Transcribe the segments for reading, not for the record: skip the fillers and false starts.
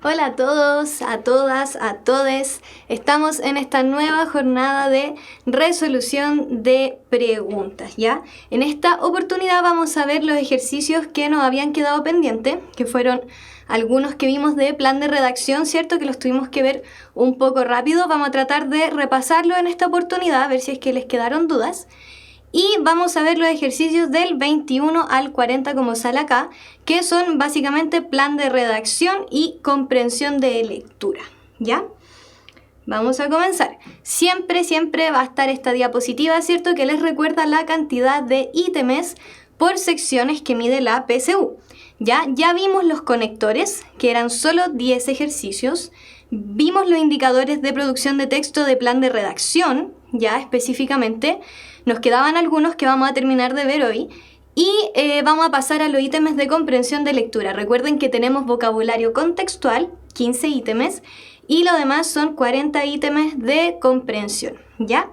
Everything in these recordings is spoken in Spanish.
Hola a todos, a todas, a todes. Estamos en esta nueva jornada de resolución de preguntas, ¿ya? En esta oportunidad vamos a ver los ejercicios que nos habían quedado pendientes, que fueron algunos que vimos de plan de redacción, ¿cierto? Que los tuvimos que ver un poco rápido. Vamos a tratar de repasarlo en esta oportunidad, a ver si es que les quedaron dudas. Y vamos a ver los ejercicios del 21 al 40 como sale acá, que son básicamente plan de redacción y comprensión de lectura, ¿ya? Vamos a comenzar. Siempre va a estar esta diapositiva, ¿cierto? Que les recuerda la cantidad de ítems por secciones que mide la PSU. Ya vimos los conectores, que eran solo 10 ejercicios. Vimos los indicadores de producción de texto de plan de redacción, ya específicamente. Nos quedaban algunos que vamos a terminar de ver hoy. Y vamos a pasar a los ítems de comprensión de lectura. Recuerden que tenemos vocabulario contextual, 15 ítems, y lo demás son 40 ítems de comprensión, ¿ya?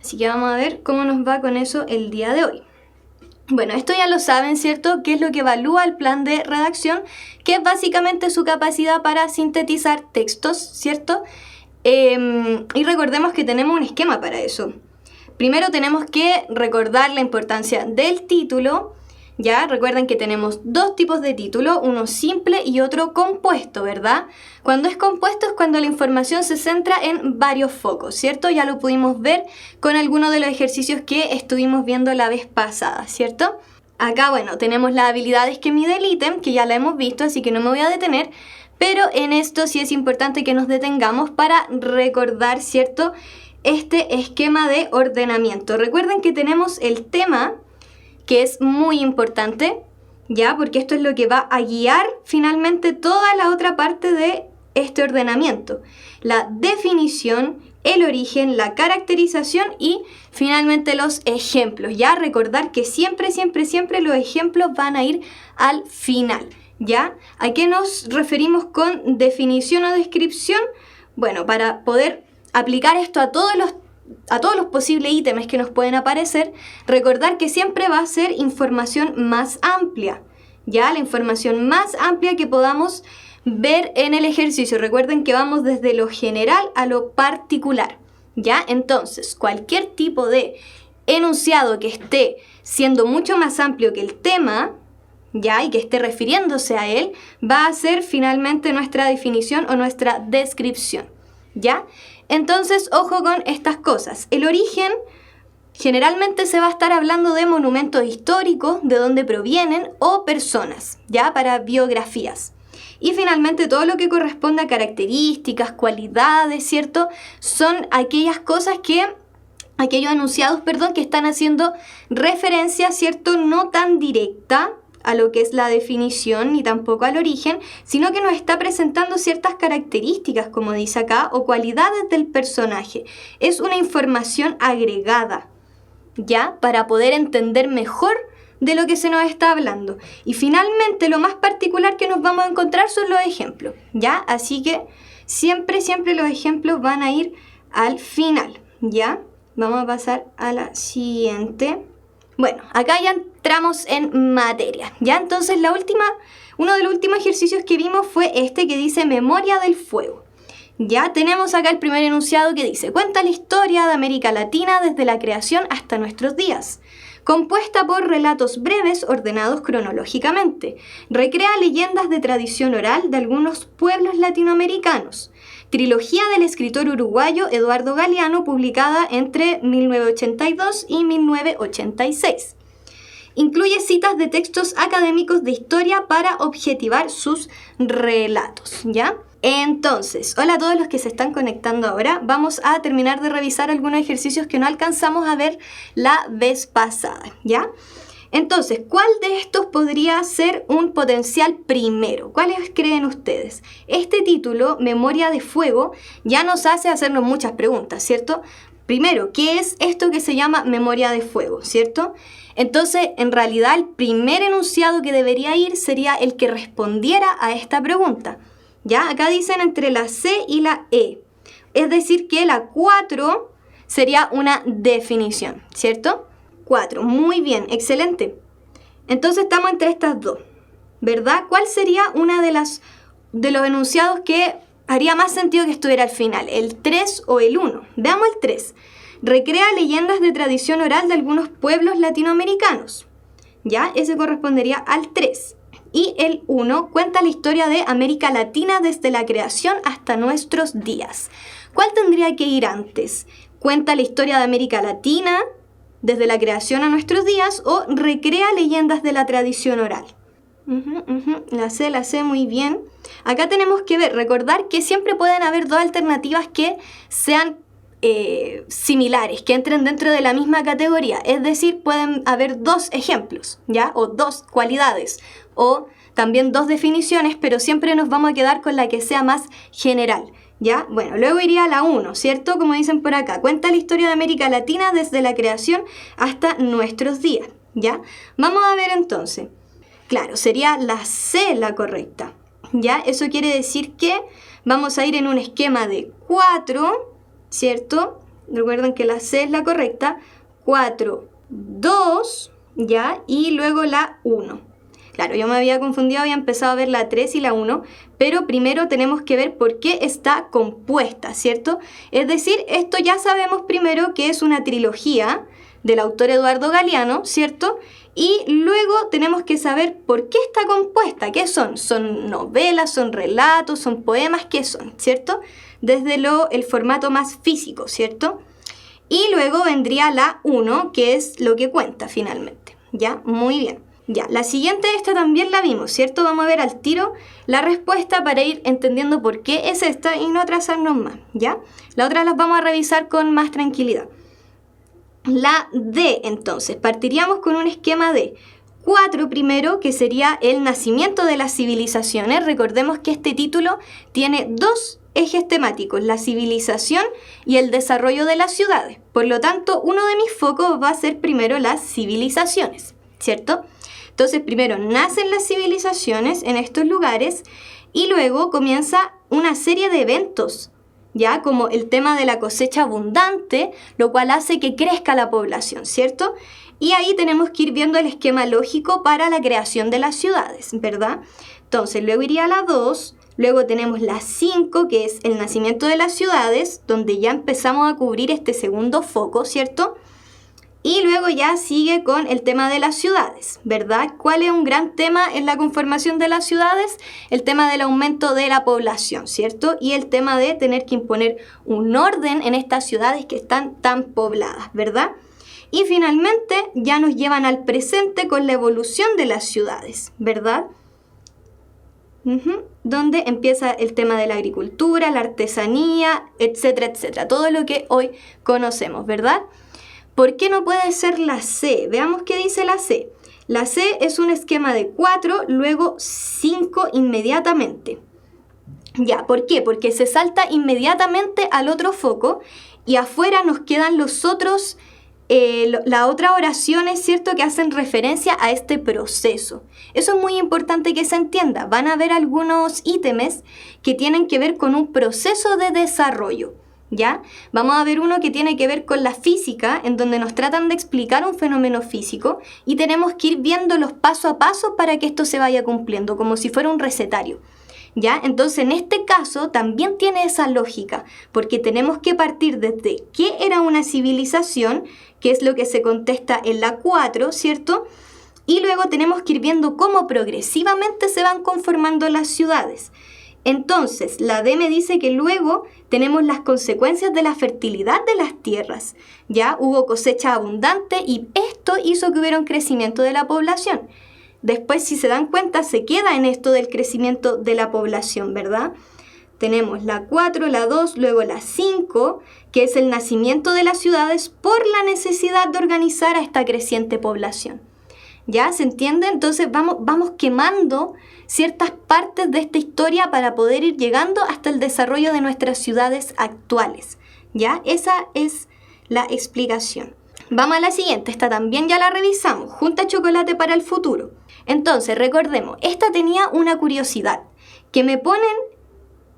Así que vamos a ver cómo nos va con eso el día de hoy. Bueno, esto ya lo saben, ¿cierto? ¿Qué es lo que evalúa el plan de redacción? Que es básicamente su capacidad para sintetizar textos, ¿cierto? Y recordemos que tenemos un esquema para eso. Primero tenemos que recordar la importancia del título. Ya recuerden que tenemos dos tipos de título, uno simple y otro compuesto, ¿verdad? Cuando es compuesto es cuando la información se centra en varios focos, ¿cierto? Ya lo pudimos ver con algunos de los ejercicios que estuvimos viendo la vez pasada, ¿cierto? Acá, bueno, tenemos las habilidades que mide el ítem, que ya la hemos visto, así que no me voy a detener, pero en esto sí es importante que nos detengamos para recordar, ¿cierto?, este esquema de ordenamiento. Recuerden que tenemos el tema, que es muy importante, ¿ya? Porque esto es lo que va a guiar finalmente toda la otra parte de este ordenamiento. La definición, el origen, la caracterización y finalmente los ejemplos, ¿ya? Recordar que siempre los ejemplos van a ir al final, ¿ya? ¿A qué nos referimos con definición o descripción? Bueno, para poder aplicar esto a todos los posibles ítems que nos pueden aparecer, recordar que siempre va a ser información más amplia, ¿ya? La información más amplia que podamos ver en el ejercicio. Recuerden que vamos desde lo general a lo particular, ¿ya? Entonces, cualquier tipo de enunciado que esté siendo mucho más amplio que el tema, ¿ya? Y que esté refiriéndose a él, va a ser finalmente nuestra definición o nuestra descripción, ¿ya? Entonces, ojo con estas cosas. El origen, generalmente se va a estar hablando de monumentos históricos, de dónde provienen, o personas, ¿ya? Para biografías. Y finalmente, todo lo que corresponde a características, cualidades, ¿cierto? Son aquellos enunciados, que están haciendo referencia, ¿cierto? No tan directa a lo que es la definición ni tampoco al origen, sino que nos está presentando ciertas características, como dice acá, o cualidades del personaje. Es una información agregada, ¿ya? Para poder entender mejor de lo que se nos está hablando. Y finalmente, lo más particular que nos vamos a encontrar son los ejemplos, ¿ya? Así que siempre los ejemplos van a ir al final, ¿ya? Vamos a pasar a la siguiente. Bueno, acá ya entramos en materia, ¿ya? Entonces uno de los últimos ejercicios que vimos fue este que dice Memoria del Fuego. Ya tenemos acá el primer enunciado que dice: cuenta la historia de América Latina desde la creación hasta nuestros días, compuesta por relatos breves ordenados cronológicamente. Recrea leyendas de tradición oral de algunos pueblos latinoamericanos. Trilogía del escritor uruguayo Eduardo Galeano, publicada entre 1982 y 1986. Incluye citas de textos académicos de historia para objetivar sus relatos, ¿ya? Entonces, hola a todos los que se están conectando ahora. Vamos a terminar de revisar algunos ejercicios que no alcanzamos a ver la vez pasada, ¿ya? Entonces, ¿cuál de estos podría ser un potencial primero? ¿Cuáles creen ustedes? Este título, Memoria de Fuego, ya nos hace hacernos muchas preguntas, ¿cierto? Primero, ¿qué es esto que se llama Memoria de Fuego, ¿cierto? Entonces, en realidad, el primer enunciado que debería ir sería el que respondiera a esta pregunta, ¿ya? Acá dicen entre la C y la E. Es decir, que la 4 sería una definición, ¿cierto? 4, muy bien, excelente. Entonces estamos entre estas dos, ¿verdad? ¿Cuál sería una de las de los enunciados que haría más sentido que estuviera al final, el 3 o el 1. Veamos el 3. Recrea leyendas de tradición oral de algunos pueblos latinoamericanos. ¿Ya? Ese correspondería al 3. Y el 1 cuenta la historia de América Latina desde la creación hasta nuestros días. ¿Cuál tendría que ir antes? ¿Cuenta la historia de América Latina desde la creación a nuestros días o recrea leyendas de la tradición oral? La sé muy bien. Acá tenemos que recordar que siempre pueden haber dos alternativas que sean similares, que entren dentro de la misma categoría. Es decir, pueden haber dos ejemplos, ¿ya? O dos cualidades, o también dos definiciones, pero siempre nos vamos a quedar con la que sea más general, ¿ya? Bueno, luego iría la 1, ¿cierto? Como dicen por acá, cuenta la historia de América Latina desde la creación hasta nuestros días, ¿ya? Vamos a ver entonces. Claro, sería la C la correcta, ¿ya? Eso quiere decir que vamos a ir en un esquema de 4, ¿cierto? Recuerden que la C es la correcta. 4, 2, ¿ya? Y luego la 1. Claro, yo me había confundido, había empezado a ver la 3 y la 1, pero primero tenemos que ver por qué está compuesta, ¿cierto? Es decir, esto ya sabemos primero que es una trilogía del autor Eduardo Galeano, ¿cierto? Y luego tenemos que saber por qué está compuesta. ¿Qué son? ¿Son novelas? ¿Son relatos? ¿Son poemas? ¿Qué son? ¿Cierto? Desde el formato más físico, ¿cierto? Y luego vendría la 1, que es lo que cuenta finalmente. ¿Ya? Muy bien. Ya, la siguiente, esta también la vimos, ¿cierto? Vamos a ver al tiro la respuesta para ir entendiendo por qué es esta y no atrasarnos más, ¿ya? La otra las vamos a revisar con más tranquilidad. La D, entonces, partiríamos con un esquema de 4 primero, que sería el nacimiento de las civilizaciones. Recordemos que este título tiene dos ejes temáticos, la civilización y el desarrollo de las ciudades. Por lo tanto, uno de mis focos va a ser primero las civilizaciones, ¿cierto? Entonces, primero nacen las civilizaciones en estos lugares y luego comienza una serie de eventos, ya como el tema de la cosecha abundante, lo cual hace que crezca la población, ¿cierto? Y ahí tenemos que ir viendo el esquema lógico para la creación de las ciudades, ¿verdad? Entonces, luego iría la 2, luego tenemos la 5, que es el nacimiento de las ciudades, donde ya empezamos a cubrir este segundo foco, ¿cierto? Y luego ya sigue con el tema de las ciudades, ¿verdad? ¿Cuál es un gran tema en la conformación de las ciudades? El tema del aumento de la población, ¿cierto? Y el tema de tener que imponer un orden en estas ciudades que están tan pobladas, ¿verdad? Y finalmente ya nos llevan al presente con la evolución de las ciudades, ¿verdad? Donde empieza el tema de la agricultura, la artesanía, etcétera, etcétera. Todo lo que hoy conocemos, ¿verdad? ¿Por qué no puede ser la C? Veamos qué dice la C. La C es un esquema de 4, luego 5 inmediatamente. Ya, ¿por qué? Porque se salta inmediatamente al otro foco y afuera nos quedan los otros, las otras oraciones, ¿cierto?, que hacen referencia a este proceso. Eso es muy importante que se entienda. Van a haber algunos ítems que tienen que ver con un proceso de desarrollo. ¿Ya? Vamos a ver uno que tiene que ver con la física, en donde nos tratan de explicar un fenómeno físico y tenemos que ir viéndolos paso a paso para que esto se vaya cumpliendo, como si fuera un recetario, ¿ya? Entonces, en este caso también tiene esa lógica, porque tenemos que partir desde qué era una civilización, que es lo que se contesta en la 4, ¿cierto? Y luego tenemos que ir viendo cómo progresivamente se van conformando las ciudades. Entonces, la D me dice que luego tenemos las consecuencias de la fertilidad de las tierras. Ya hubo cosecha abundante y esto hizo que hubiera un crecimiento de la población. Después, si se dan cuenta, se queda en esto del crecimiento de la población, ¿verdad? Tenemos la 4, la 2, luego la 5, que es el nacimiento de las ciudades por la necesidad de organizar a esta creciente población. ¿Ya? ¿Se entiende? Entonces vamos quemando ciertas partes de esta historia para poder ir llegando hasta el desarrollo de nuestras ciudades actuales. ¿Ya? Esa es la explicación. Vamos a la siguiente, esta también ya la revisamos, Junta Chocolate para el Futuro. Entonces, recordemos, esta tenía una curiosidad, que me ponen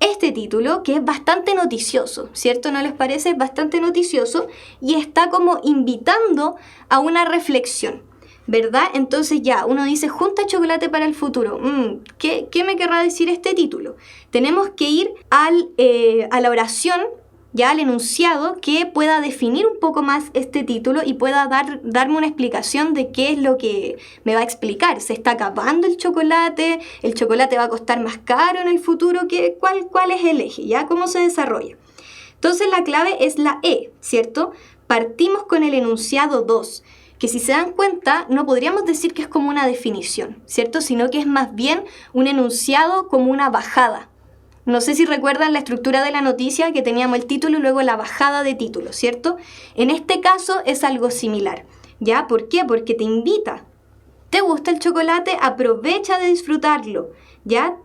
este título, que es bastante noticioso, ¿cierto? ¿No les parece? Es bastante noticioso y está como invitando a una reflexión. ¿verdad? Entonces ya, uno dice, junta chocolate para el futuro. ¿Qué me querrá decir este título? Tenemos que ir a la oración, ya al enunciado, que pueda definir un poco más este título y pueda darme una explicación de qué es lo que me va a explicar. ¿Se está acabando el chocolate? ¿El chocolate va a costar más caro en el futuro? ¿Cuál es el eje? ¿Ya? ¿Cómo se desarrolla? Entonces la clave es la E, ¿cierto? Partimos con el enunciado 2, que si se dan cuenta no podríamos decir que es como una definición, ¿cierto? Sino que es más bien un enunciado como una bajada. No sé si recuerdan la estructura de la noticia, que teníamos el título y luego la bajada de título, ¿cierto? En este caso es algo similar, ¿ya? ¿Por qué? Porque te invita. ¿Te gusta el chocolate? Aprovecha de disfrutarlo, ¿ya?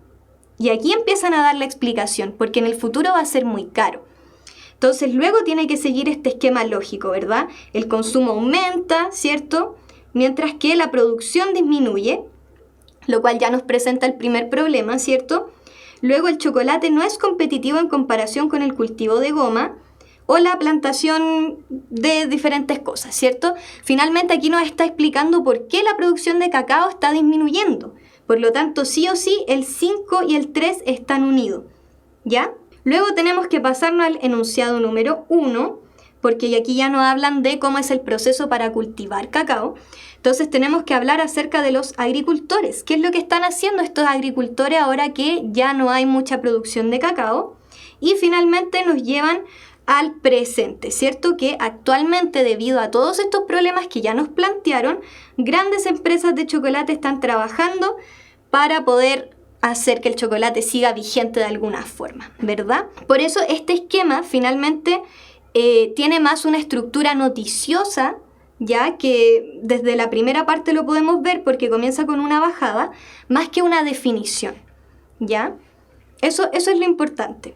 Y aquí empiezan a dar la explicación, porque en el futuro va a ser muy caro. Entonces luego tiene que seguir este esquema lógico, ¿verdad? El consumo aumenta, ¿cierto? Mientras que la producción disminuye, lo cual ya nos presenta el primer problema, ¿cierto? Luego el chocolate no es competitivo en comparación con el cultivo de goma o la plantación de diferentes cosas, ¿cierto? Finalmente aquí nos está explicando por qué la producción de cacao está disminuyendo. Por lo tanto, sí o sí, el 5 y el 3 están unidos, ¿ya? Luego tenemos que pasarnos al enunciado número 1, porque aquí ya nos hablan de cómo es el proceso para cultivar cacao. Entonces tenemos que hablar acerca de los agricultores. ¿Qué es lo que están haciendo estos agricultores ahora que ya no hay mucha producción de cacao? Y finalmente nos llevan al presente, ¿cierto? Que actualmente, debido a todos estos problemas que ya nos plantearon, grandes empresas de chocolate están trabajando para poder hacer que el chocolate siga vigente de alguna forma, ¿verdad? Por eso este esquema finalmente tiene más una estructura noticiosa, ya que desde la primera parte lo podemos ver porque comienza con una bajada, más que una definición, ¿ya? Eso es lo importante,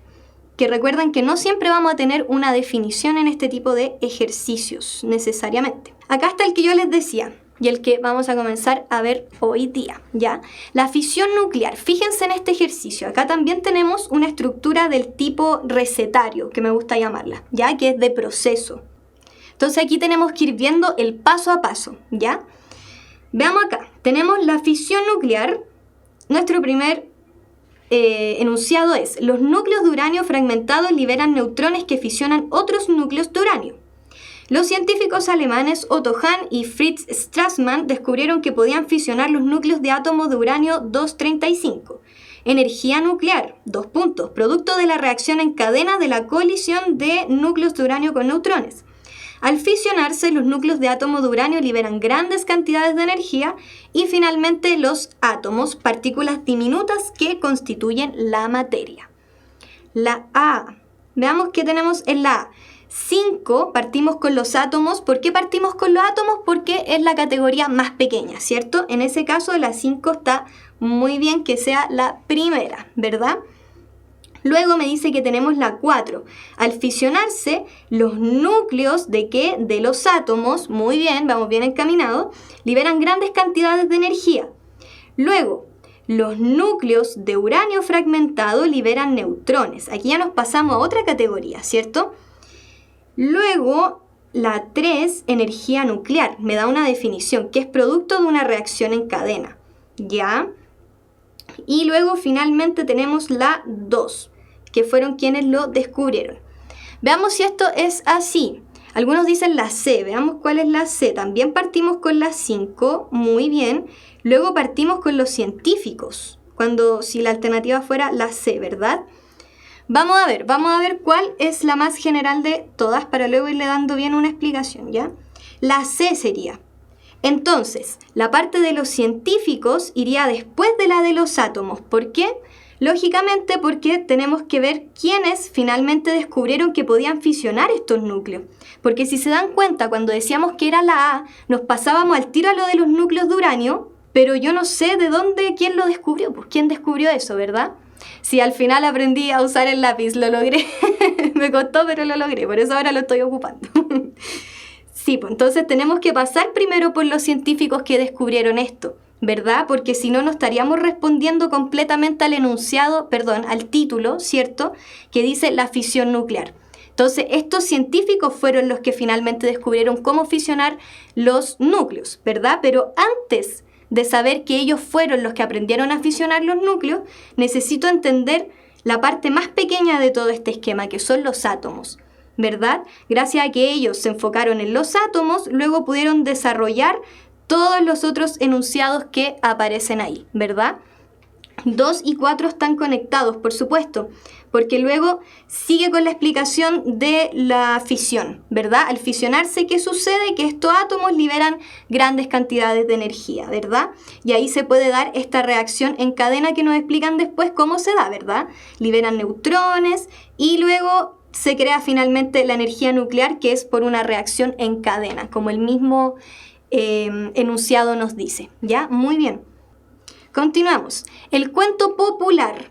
que recuerden que no siempre vamos a tener una definición en este tipo de ejercicios, necesariamente. Acá está el que yo les decía, y el que vamos a comenzar a ver hoy día, ¿ya? La fisión nuclear. Fíjense en este ejercicio. Acá también tenemos una estructura del tipo recetario, que me gusta llamarla, ¿ya? Que es de proceso. Entonces aquí tenemos que ir viendo el paso a paso, ¿ya? Veamos acá. Tenemos la fisión nuclear. Nuestro primer enunciado es: los núcleos de uranio fragmentados liberan neutrones que fisionan otros núcleos de uranio. Los científicos alemanes Otto Hahn y Fritz Strassmann descubrieron que podían fisionar los núcleos de átomos de uranio 235. Energía nuclear, producto de la reacción en cadena de la colisión de núcleos de uranio con neutrones. Al fisionarse, los núcleos de átomos de uranio liberan grandes cantidades de energía y finalmente los átomos, partículas diminutas que constituyen la materia. La A. Veamos qué tenemos en la A. 5, partimos con los átomos. ¿Por qué partimos con los átomos? Porque es la categoría más pequeña, ¿cierto? En ese caso, la 5 está muy bien que sea la primera, ¿verdad? Luego me dice que tenemos la 4. Al fisionarse, los núcleos ¿de qué? De los átomos, muy bien, vamos bien encaminados, liberan grandes cantidades de energía. Luego, los núcleos de uranio fragmentado liberan neutrones. Aquí ya nos pasamos a otra categoría, ¿cierto? Luego, la 3, energía nuclear, me da una definición, que es producto de una reacción en cadena, ¿ya? Y luego, finalmente, tenemos la 2, que fueron quienes lo descubrieron. Veamos si esto es así. Algunos dicen la C, veamos cuál es la C. También partimos con la 5, muy bien. Luego partimos con los científicos, si la alternativa fuera la C, ¿verdad? Vamos a ver cuál es la más general de todas para luego irle dando bien una explicación, ¿ya? La C sería. Entonces, la parte de los científicos iría después de la de los átomos. ¿Por qué? Lógicamente porque tenemos que ver quiénes finalmente descubrieron que podían fisionar estos núcleos. Porque si se dan cuenta, cuando decíamos que era la A, nos pasábamos al tiro a lo de los núcleos de uranio, pero yo no sé quién lo descubrió, pues quién descubrió eso, ¿verdad? Si al final aprendí a usar el lápiz, lo logré. Me costó, pero lo logré, por eso ahora lo estoy ocupando. Sí, pues entonces tenemos que pasar primero por los científicos que descubrieron esto, ¿verdad? Porque si no, no estaríamos respondiendo completamente al título, ¿cierto? Que dice la fisión nuclear. Entonces, estos científicos fueron los que finalmente descubrieron cómo fisionar los núcleos, ¿verdad? Pero antes de saber que ellos fueron los que aprendieron a fisionar los núcleos, necesito entender la parte más pequeña de todo este esquema, que son los átomos, ¿verdad? Gracias a que ellos se enfocaron en los átomos, luego pudieron desarrollar todos los otros enunciados que aparecen ahí, ¿verdad? 2 y 4 están conectados, por supuesto, porque luego sigue con la explicación de la fisión, ¿verdad? Al fisionarse, ¿qué sucede? Que estos átomos liberan grandes cantidades de energía, ¿verdad? Y ahí se puede dar esta reacción en cadena que nos explican después cómo se da, ¿verdad? Liberan neutrones y luego se crea finalmente la energía nuclear, que es por una reacción en cadena, como el mismo enunciado nos dice, ¿ya? Muy bien. Continuamos. El cuento popular.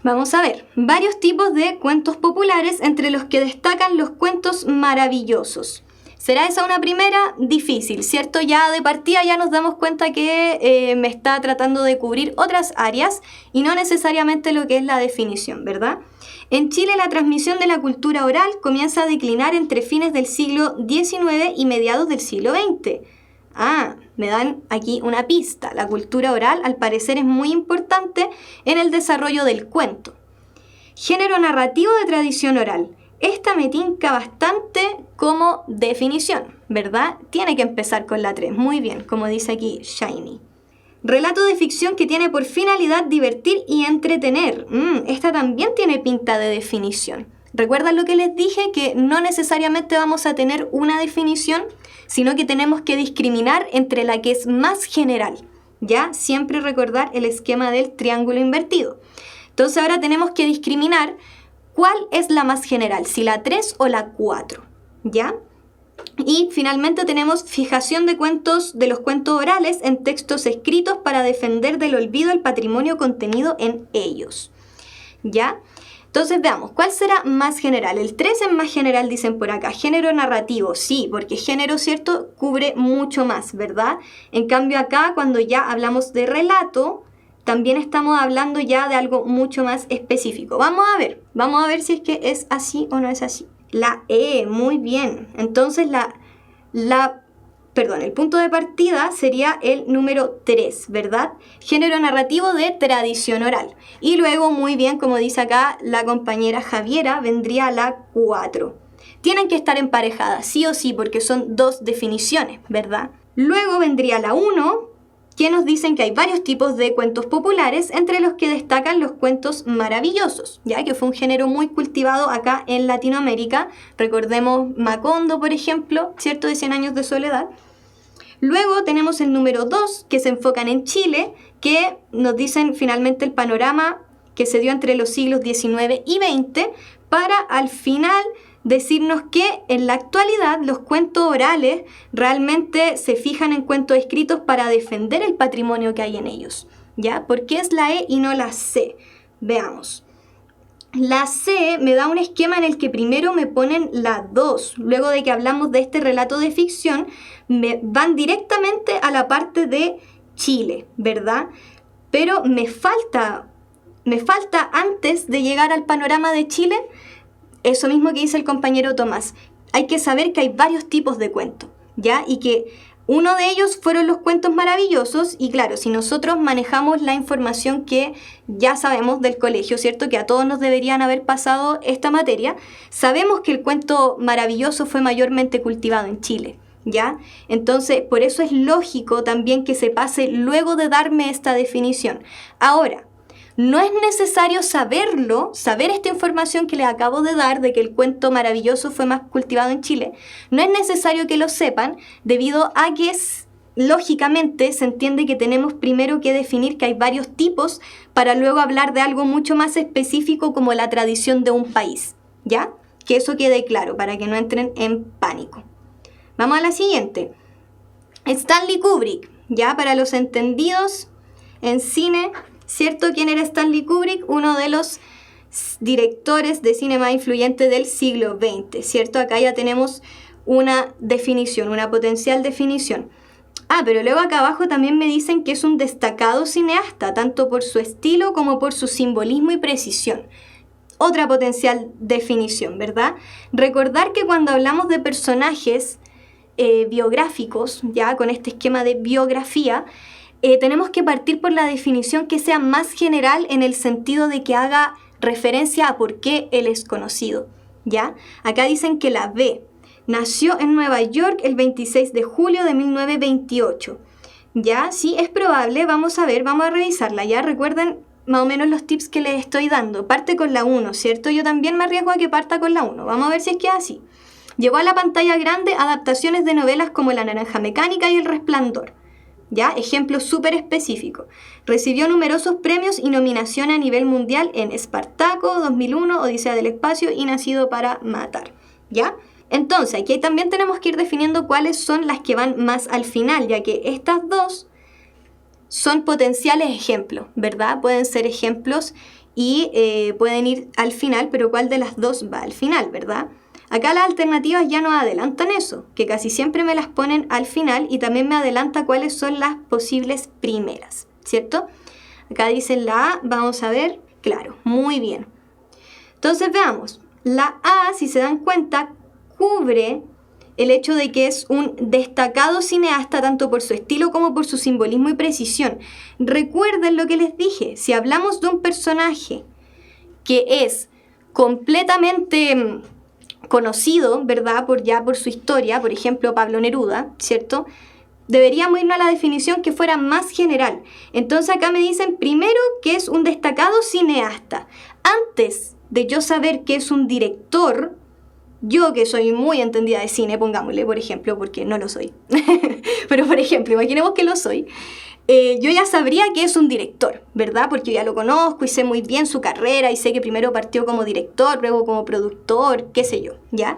Vamos a ver, varios tipos de cuentos populares, entre los que destacan los cuentos maravillosos. ¿Será esa una primera? Difícil, ¿cierto? Ya de partida ya nos damos cuenta que me está tratando de cubrir otras áreas y no necesariamente lo que es la definición, ¿verdad? En Chile la transmisión de la cultura oral comienza a declinar entre fines del siglo XIX y mediados del siglo XX. Me dan aquí una pista. La cultura oral al parecer es muy importante en el desarrollo del cuento. Género narrativo de tradición oral. Esta me tinca bastante como definición, ¿verdad? Tiene que empezar con la 3. Muy bien, como dice aquí Shiny. Relato de ficción que tiene por finalidad divertir y entretener. Esta también tiene pinta de definición. ¿Recuerdan lo que les dije? Que no necesariamente vamos a tener una definición, sino que tenemos que discriminar entre la que es más general, ¿ya? Siempre recordar el esquema del triángulo invertido. Entonces ahora tenemos que discriminar cuál es la más general, si la 3 o la 4, ¿ya? Y finalmente tenemos fijación de los cuentos orales en textos escritos para defender del olvido el patrimonio contenido en ellos, ¿ya? Entonces veamos, ¿cuál será más general? El 3 es más general, dicen por acá. Género narrativo, sí, porque género, ¿cierto?, cubre mucho más, ¿verdad? En cambio acá, cuando ya hablamos de relato, también estamos hablando ya de algo mucho más específico. Vamos a ver si es que es así o no es así. La E, muy bien. Entonces el punto de partida sería el número 3, ¿verdad? Género narrativo de tradición oral. Y luego, muy bien, como dice acá la compañera Javiera, vendría la 4. Tienen que estar emparejadas, sí o sí, porque son 2 definiciones, ¿verdad? Luego vendría la 1, que nos dicen que hay varios tipos de cuentos populares, entre los que destacan los cuentos maravillosos, ya que fue un género muy cultivado acá en Latinoamérica. Recordemos Macondo, por ejemplo, ¿cierto?, de 100 años de soledad. Luego tenemos el número 2, que se enfocan en Chile, que nos dicen finalmente el panorama que se dio entre los siglos XIX y XX, para al final decirnos que en la actualidad los cuentos orales realmente se fijan en cuentos escritos para defender el patrimonio que hay en ellos, ¿ya? ¿Por qué es la E y no la C? Veamos. La C me da un esquema en el que primero me ponen la 2. Luego de que hablamos de este relato de ficción, me van directamente a la parte de Chile, ¿verdad? Pero me falta antes de llegar al panorama de Chile, eso mismo que dice el compañero Tomás. Hay que saber que hay varios tipos de cuentos, ¿ya? Y que uno de ellos fueron los cuentos maravillosos, y claro, si nosotros manejamos la información que ya sabemos del colegio, ¿cierto?, que a todos nos deberían haber pasado esta materia, sabemos que el cuento maravilloso fue mayormente cultivado en Chile, ¿ya? Entonces, por eso es lógico también que se pase luego de darme esta definición. Ahora, no es necesario saber esta información que les acabo de dar de que el cuento maravilloso fue más cultivado en Chile. No es necesario que lo sepan, debido a que lógicamente se entiende que tenemos primero que definir que hay varios tipos para luego hablar de algo mucho más específico como la tradición de un país, ¿ya? Que eso quede claro para que no entren en pánico. Vamos a la siguiente. Stanley Kubrick, ya para los entendidos en cine, ¿cierto? ¿Quién era Stanley Kubrick? Uno de los directores de cine más influyentes del siglo XX, ¿cierto? Acá ya tenemos una definición, una potencial definición. Pero luego acá abajo también me dicen que es un destacado cineasta, tanto por su estilo como por su simbolismo y precisión. otra potencial definición, ¿verdad? Recordar que cuando hablamos de personajes biográficos, ya con este esquema de biografía, tenemos que partir por la definición que sea más general en el sentido de que haga referencia a por qué él es conocido, ¿ya? Acá dicen que la B nació en Nueva York el 26 de julio de 1928. ¿Ya? Sí, es probable, vamos a ver, vamos a revisarla, ¿ya? Recuerden más o menos los tips que les estoy dando. Parte con la 1, ¿cierto? Yo también me arriesgo a que parta con la 1. Vamos a ver si es que es así. Llevó a la pantalla grande adaptaciones de novelas como La Naranja Mecánica y El Resplandor. ¿Ya? Ejemplo súper específico. Recibió numerosos premios y nominaciones a nivel mundial en Espartaco, 2001, Odisea del Espacio y Nacido para Matar. ¿Ya? Entonces, aquí también tenemos que ir definiendo cuáles son las que van más al final, ya que estas dos son potenciales ejemplos, ¿verdad? Pueden ser ejemplos y pueden ir al final, pero ¿cuál de las dos va al final, verdad? Acá las alternativas ya nos adelantan eso, que casi siempre me las ponen al final y también me adelanta cuáles son las posibles primeras, ¿cierto? Acá dicen la A, vamos a ver, claro, muy bien. Entonces veamos, la A, si se dan cuenta, cubre el hecho de que es un destacado cineasta tanto por su estilo como por su simbolismo y precisión. Recuerden lo que les dije, si hablamos de un personaje que es completamente conocido, ¿verdad? Por su historia, por ejemplo Pablo Neruda, ¿cierto? Deberíamos irnos a la definición que fuera más general. Entonces acá me dicen primero que es un destacado cineasta. Antes de yo saber que es un director, yo que soy muy entendida de cine, pongámosle, por ejemplo, porque no lo soy, pero por ejemplo, imaginemos que lo soy, yo ya sabría que es un director, ¿verdad? Porque ya lo conozco y sé muy bien su carrera y sé que primero partió como director, luego como productor, qué sé yo, ¿ya?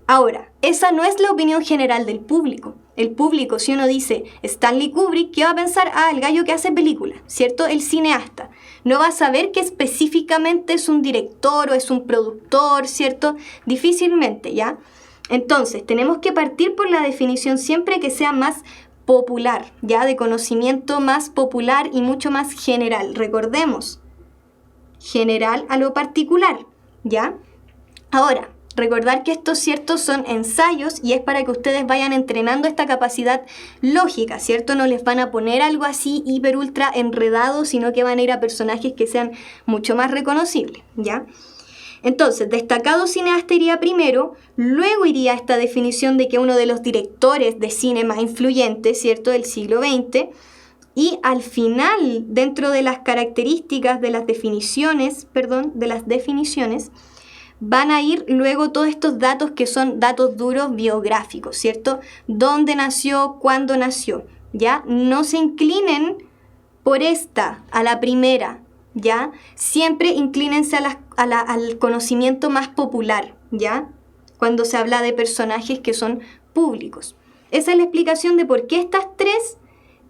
Ahora, esa no es la opinión general del público. El público, si uno dice Stanley Kubrick, ¿qué va a pensar? Ah, el gallo que hace películas, ¿cierto? El cineasta. No va a saber que específicamente es un director o es un productor, ¿cierto? Difícilmente, ¿ya? Entonces, tenemos que partir por la definición siempre que sea más popular, ¿ya? De conocimiento más popular y mucho más general. Recordemos, general a lo particular, ¿ya? Ahora, recordar que estos ciertos son ensayos y es para que ustedes vayan entrenando esta capacidad lógica, ¿cierto? No les van a poner algo así hiper ultra enredado, sino que van a ir a personajes que sean mucho más reconocibles, ¿ya? Entonces, destacado cineasta iría primero, luego iría esta definición de que uno de los directores de cine más influyentes, ¿cierto? Del siglo XX, y al final, dentro de las características de las definiciones, van a ir luego todos estos datos que son datos duros biográficos, ¿cierto? ¿Dónde nació? ¿Cuándo nació? ¿Ya? No se inclinen por a la primera, ¿ya? Siempre inclínense al conocimiento más popular, ¿ya? Cuando se habla de personajes que son públicos. Esa es la explicación de por qué estas tres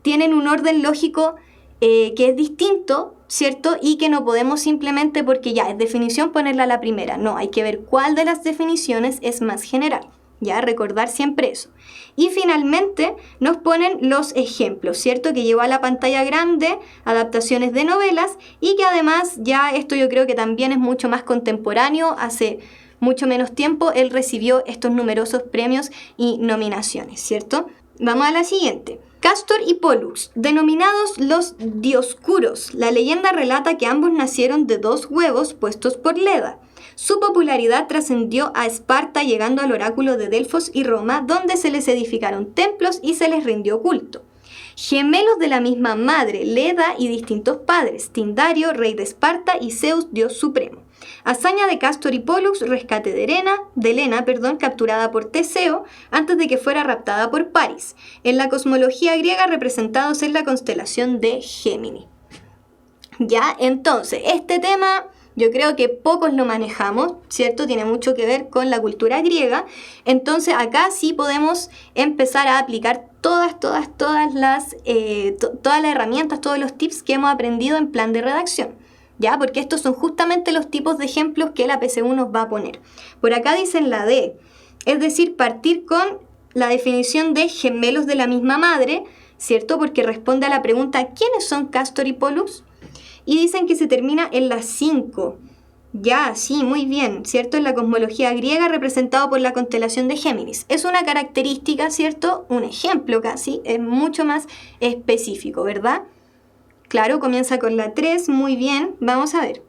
tienen un orden lógico que es distinto, ¿cierto? Y que no podemos simplemente porque ya es definición ponerla a la primera. No, hay que ver cuál de las definiciones es más general. Ya, recordar siempre eso. Y finalmente nos ponen los ejemplos, ¿cierto? Que llevó a la pantalla grande adaptaciones de novelas y que además ya esto yo creo que también es mucho más contemporáneo. Hace mucho menos tiempo él recibió estos numerosos premios y nominaciones, ¿cierto? Vamos a la siguiente. Castor y Pollux, denominados los Dioscuros, la leyenda relata que ambos nacieron de dos huevos puestos por Leda. Su popularidad trascendió a Esparta llegando al oráculo de Delfos y Roma, donde se les edificaron templos y se les rindió culto. Gemelos de la misma madre, Leda, y distintos padres, Tindario, rey de Esparta, y Zeus, dios supremo. Hazaña de Castor y Pollux, rescate de Helena, capturada por Teseo antes de que fuera raptada por Paris. En la cosmología griega representados en la constelación de Gémini. Ya, entonces, este tema yo creo que pocos lo manejamos, ¿cierto? Tiene mucho que ver con la cultura griega. Entonces acá sí podemos empezar a aplicar todas las herramientas, todos los tips que hemos aprendido en plan de redacción. ¿Ya? Porque estos son justamente los tipos de ejemplos que la PSU nos va a poner. Por acá dicen la D, es decir, partir con la definición de gemelos de la misma madre, ¿cierto? Porque responde a la pregunta ¿quiénes son Castor y Pollux? Y dicen que se termina en la 5. Ya, sí, muy bien, ¿cierto? En la cosmología griega representado por la constelación de Géminis. Es una característica, ¿cierto? Un ejemplo casi, es mucho más específico, ¿verdad? Claro, comienza con la 3, muy bien, vamos a ver.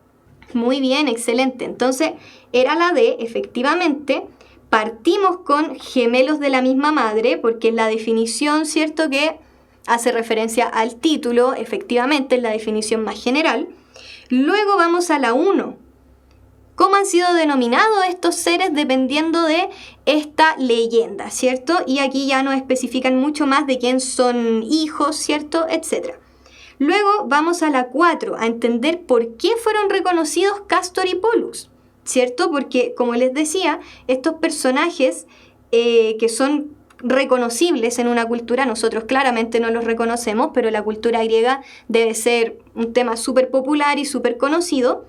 Muy bien, excelente. Entonces, era la D, efectivamente. Partimos con gemelos de la misma madre, porque es la definición, ¿cierto? Que hace referencia al título, efectivamente, es la definición más general. Luego vamos a la 1. ¿Cómo han sido denominados estos seres dependiendo de esta leyenda, ¿cierto? Y aquí ya nos especifican mucho más de quién son hijos, ¿cierto? Etcétera. Luego vamos a la 4, a entender por qué fueron reconocidos Castor y Pollux, ¿cierto? Porque, como les decía, estos personajes que son reconocibles en una cultura, nosotros claramente no los reconocemos, pero la cultura griega debe ser un tema súper popular y súper conocido.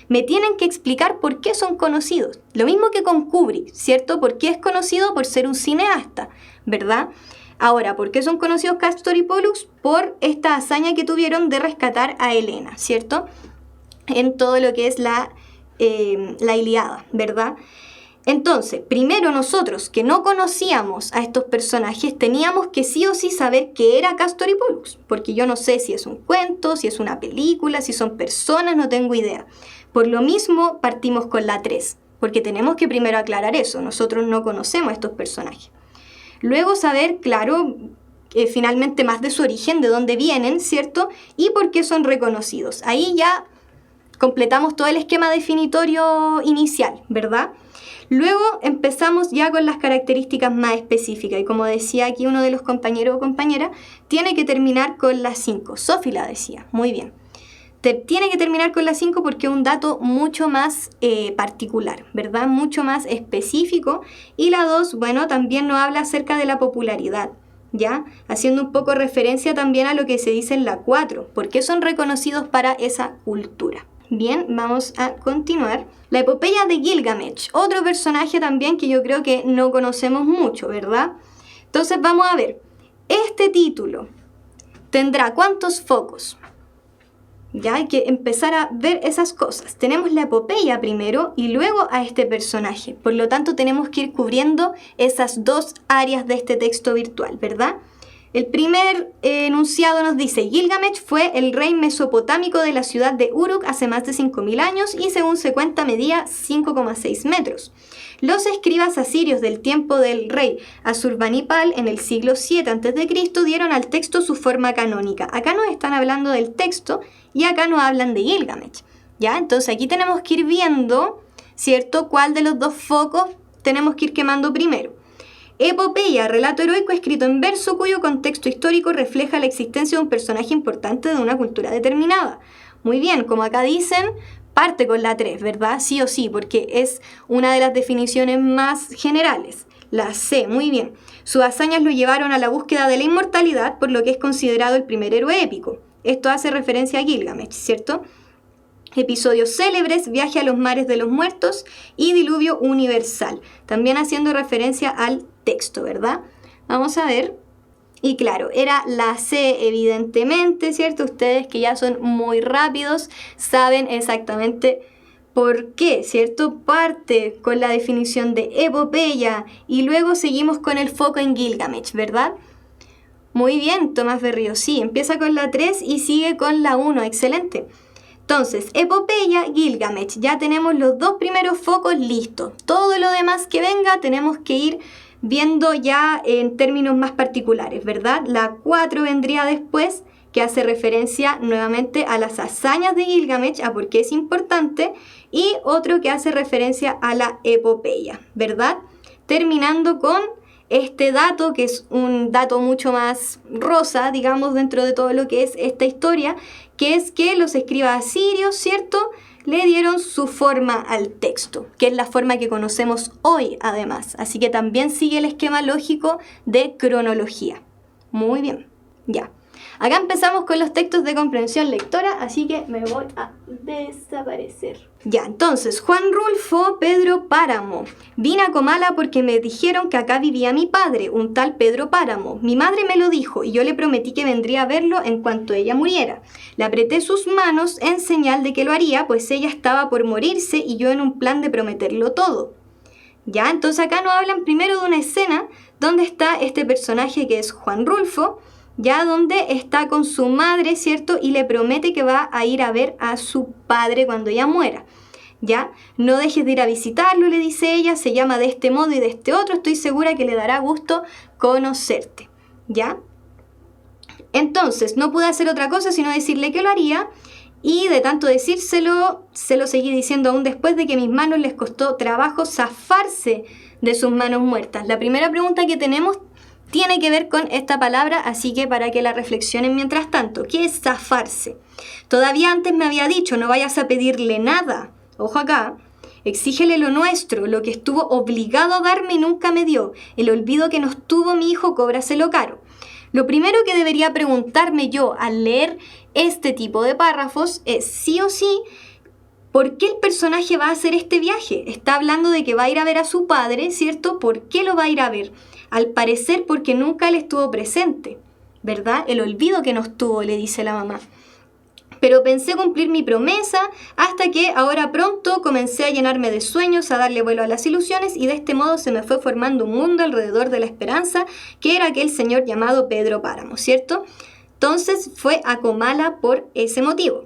Me tienen que explicar por qué son conocidos. Lo mismo que con Kubrick, ¿cierto? ¿Por qué es conocido? Por ser un cineasta, ¿verdad? Ahora, ¿por qué son conocidos Castor y Pollux? Por esta hazaña que tuvieron de rescatar a Helena, ¿cierto? En todo lo que es la Ilíada, ¿verdad? Entonces, primero nosotros, que no conocíamos a estos personajes, teníamos que sí o sí saber qué era Castor y Pollux, porque yo no sé si es un cuento, si es una película, si son personas, no tengo idea. Por lo mismo, partimos con la 3, porque tenemos que primero aclarar eso, nosotros no conocemos a estos personajes. Luego saber, claro, finalmente más de su origen, de dónde vienen, ¿cierto? Y por qué son reconocidos. Ahí ya completamos todo el esquema definitorio inicial, ¿verdad? Luego empezamos ya con las características más específicas. Y como decía aquí uno de los compañeros o compañeras, tiene que terminar con la 5. Sofi la decía, muy bien. Tiene que terminar con la 5 porque es un dato mucho más particular, ¿verdad? Mucho más específico. Y la 2, bueno, también nos habla acerca de la popularidad, ¿ya? Haciendo un poco referencia también a lo que se dice en la 4, porque son reconocidos para esa cultura. Bien, vamos a continuar. La epopeya de Gilgamesh, otro personaje también que yo creo que no conocemos mucho, ¿verdad? Entonces vamos a ver, este título tendrá ¿cuántos focos? Ya hay que empezar a ver esas cosas. Tenemos la epopeya primero y luego a este personaje. Por lo tanto, tenemos que ir cubriendo esas dos áreas de este texto virtual, ¿verdad? El primer enunciado nos dice: Gilgamesh fue el rey mesopotámico de la ciudad de Uruk hace más de 5.000 años y según se cuenta medía 5,6 metros. Los escribas asirios del tiempo del rey Asurbanipal en el siglo 7 a.C. dieron al texto su forma canónica. Acá nos están hablando del texto y acá nos hablan de Gilgamesh, ¿ya? Entonces aquí tenemos que ir viendo, ¿cierto?, cuál de los dos focos tenemos que ir quemando primero. Epopeya, relato heroico escrito en verso cuyo contexto histórico refleja la existencia de un personaje importante de una cultura determinada. Muy bien, como acá dicen, parte con la 3, ¿verdad? Sí o sí, porque es una de las definiciones más generales. La C, muy bien. Sus hazañas lo llevaron a la búsqueda de la inmortalidad, por lo que es considerado el primer héroe épico. Esto hace referencia a Gilgamesh, ¿cierto? Episodios célebres, viaje a los mares de los muertos y diluvio universal. También haciendo referencia al texto, ¿verdad? Vamos a ver. Y claro, era la C evidentemente, ¿cierto? Ustedes que ya son muy rápidos saben exactamente por qué, ¿cierto? Parte con la definición de epopeya y luego seguimos con el foco en Gilgamesh, ¿verdad? Muy bien, Tomás Berrío, sí, empieza con la 3 y sigue con la 1, excelente. Entonces, epopeya, Gilgamesh, ya tenemos los dos primeros focos listos. Todo lo demás que venga tenemos que ir viendo ya en términos más particulares, ¿verdad? La 4 vendría después, que hace referencia nuevamente a las hazañas de Gilgamesh, a por qué es importante, y otro que hace referencia a la epopeya, ¿verdad? Terminando con este dato, que es un dato mucho más rosa, digamos, dentro de todo lo que es esta historia, que es que los escribas asirios, ¿cierto?, le dieron su forma al texto, que es la forma que conocemos hoy, además. Así que también sigue el esquema lógico de cronología. Muy bien, ya. Acá empezamos con los textos de comprensión lectora, así que me voy a desaparecer. Ya, entonces, Juan Rulfo, Pedro Páramo. Vine a Comala porque me dijeron que acá vivía mi padre, un tal Pedro Páramo. Mi madre me lo dijo y yo le prometí que vendría a verlo en cuanto ella muriera. Le apreté sus manos en señal de que lo haría, pues ella estaba por morirse y yo en un plan de prometerlo todo. Ya, entonces acá nos hablan primero de una escena donde está este personaje que es Juan Rulfo, ya donde está con su madre, ¿cierto? Y le promete que va a ir a ver a su padre cuando ella muera. ¿Ya? No dejes de ir a visitarlo, le dice ella, se llama de este modo y de este otro, estoy segura que le dará gusto conocerte. ¿Ya? Entonces, no pude hacer otra cosa sino decirle que lo haría, y de tanto decírselo, se lo seguí diciendo aún después de que mis manos les costó trabajo zafarse de sus manos muertas. La primera pregunta que tenemos tiene que ver con esta palabra, así que para que la reflexionen mientras tanto. ¿Qué es zafarse? Todavía antes me había dicho, no vayas a pedirle nada. Ojo acá, exígele lo nuestro, lo que estuvo obligado a darme y nunca me dio. El olvido que nos tuvo mi hijo, cóbraselo caro. Lo primero que debería preguntarme yo al leer este tipo de párrafos es sí o sí, ¿por qué el personaje va a hacer este viaje? Está hablando de que va a ir a ver a su padre, ¿cierto? ¿Por qué lo va a ir a ver? Al parecer porque nunca él estuvo presente, ¿verdad? El olvido que nos tuvo, le dice la mamá. Pero pensé cumplir mi promesa hasta que ahora pronto comencé a llenarme de sueños, a darle vuelo a las ilusiones y de este modo se me fue formando un mundo alrededor de la esperanza que era aquel señor llamado Pedro Páramo, ¿cierto? Entonces fue a Comala por ese motivo.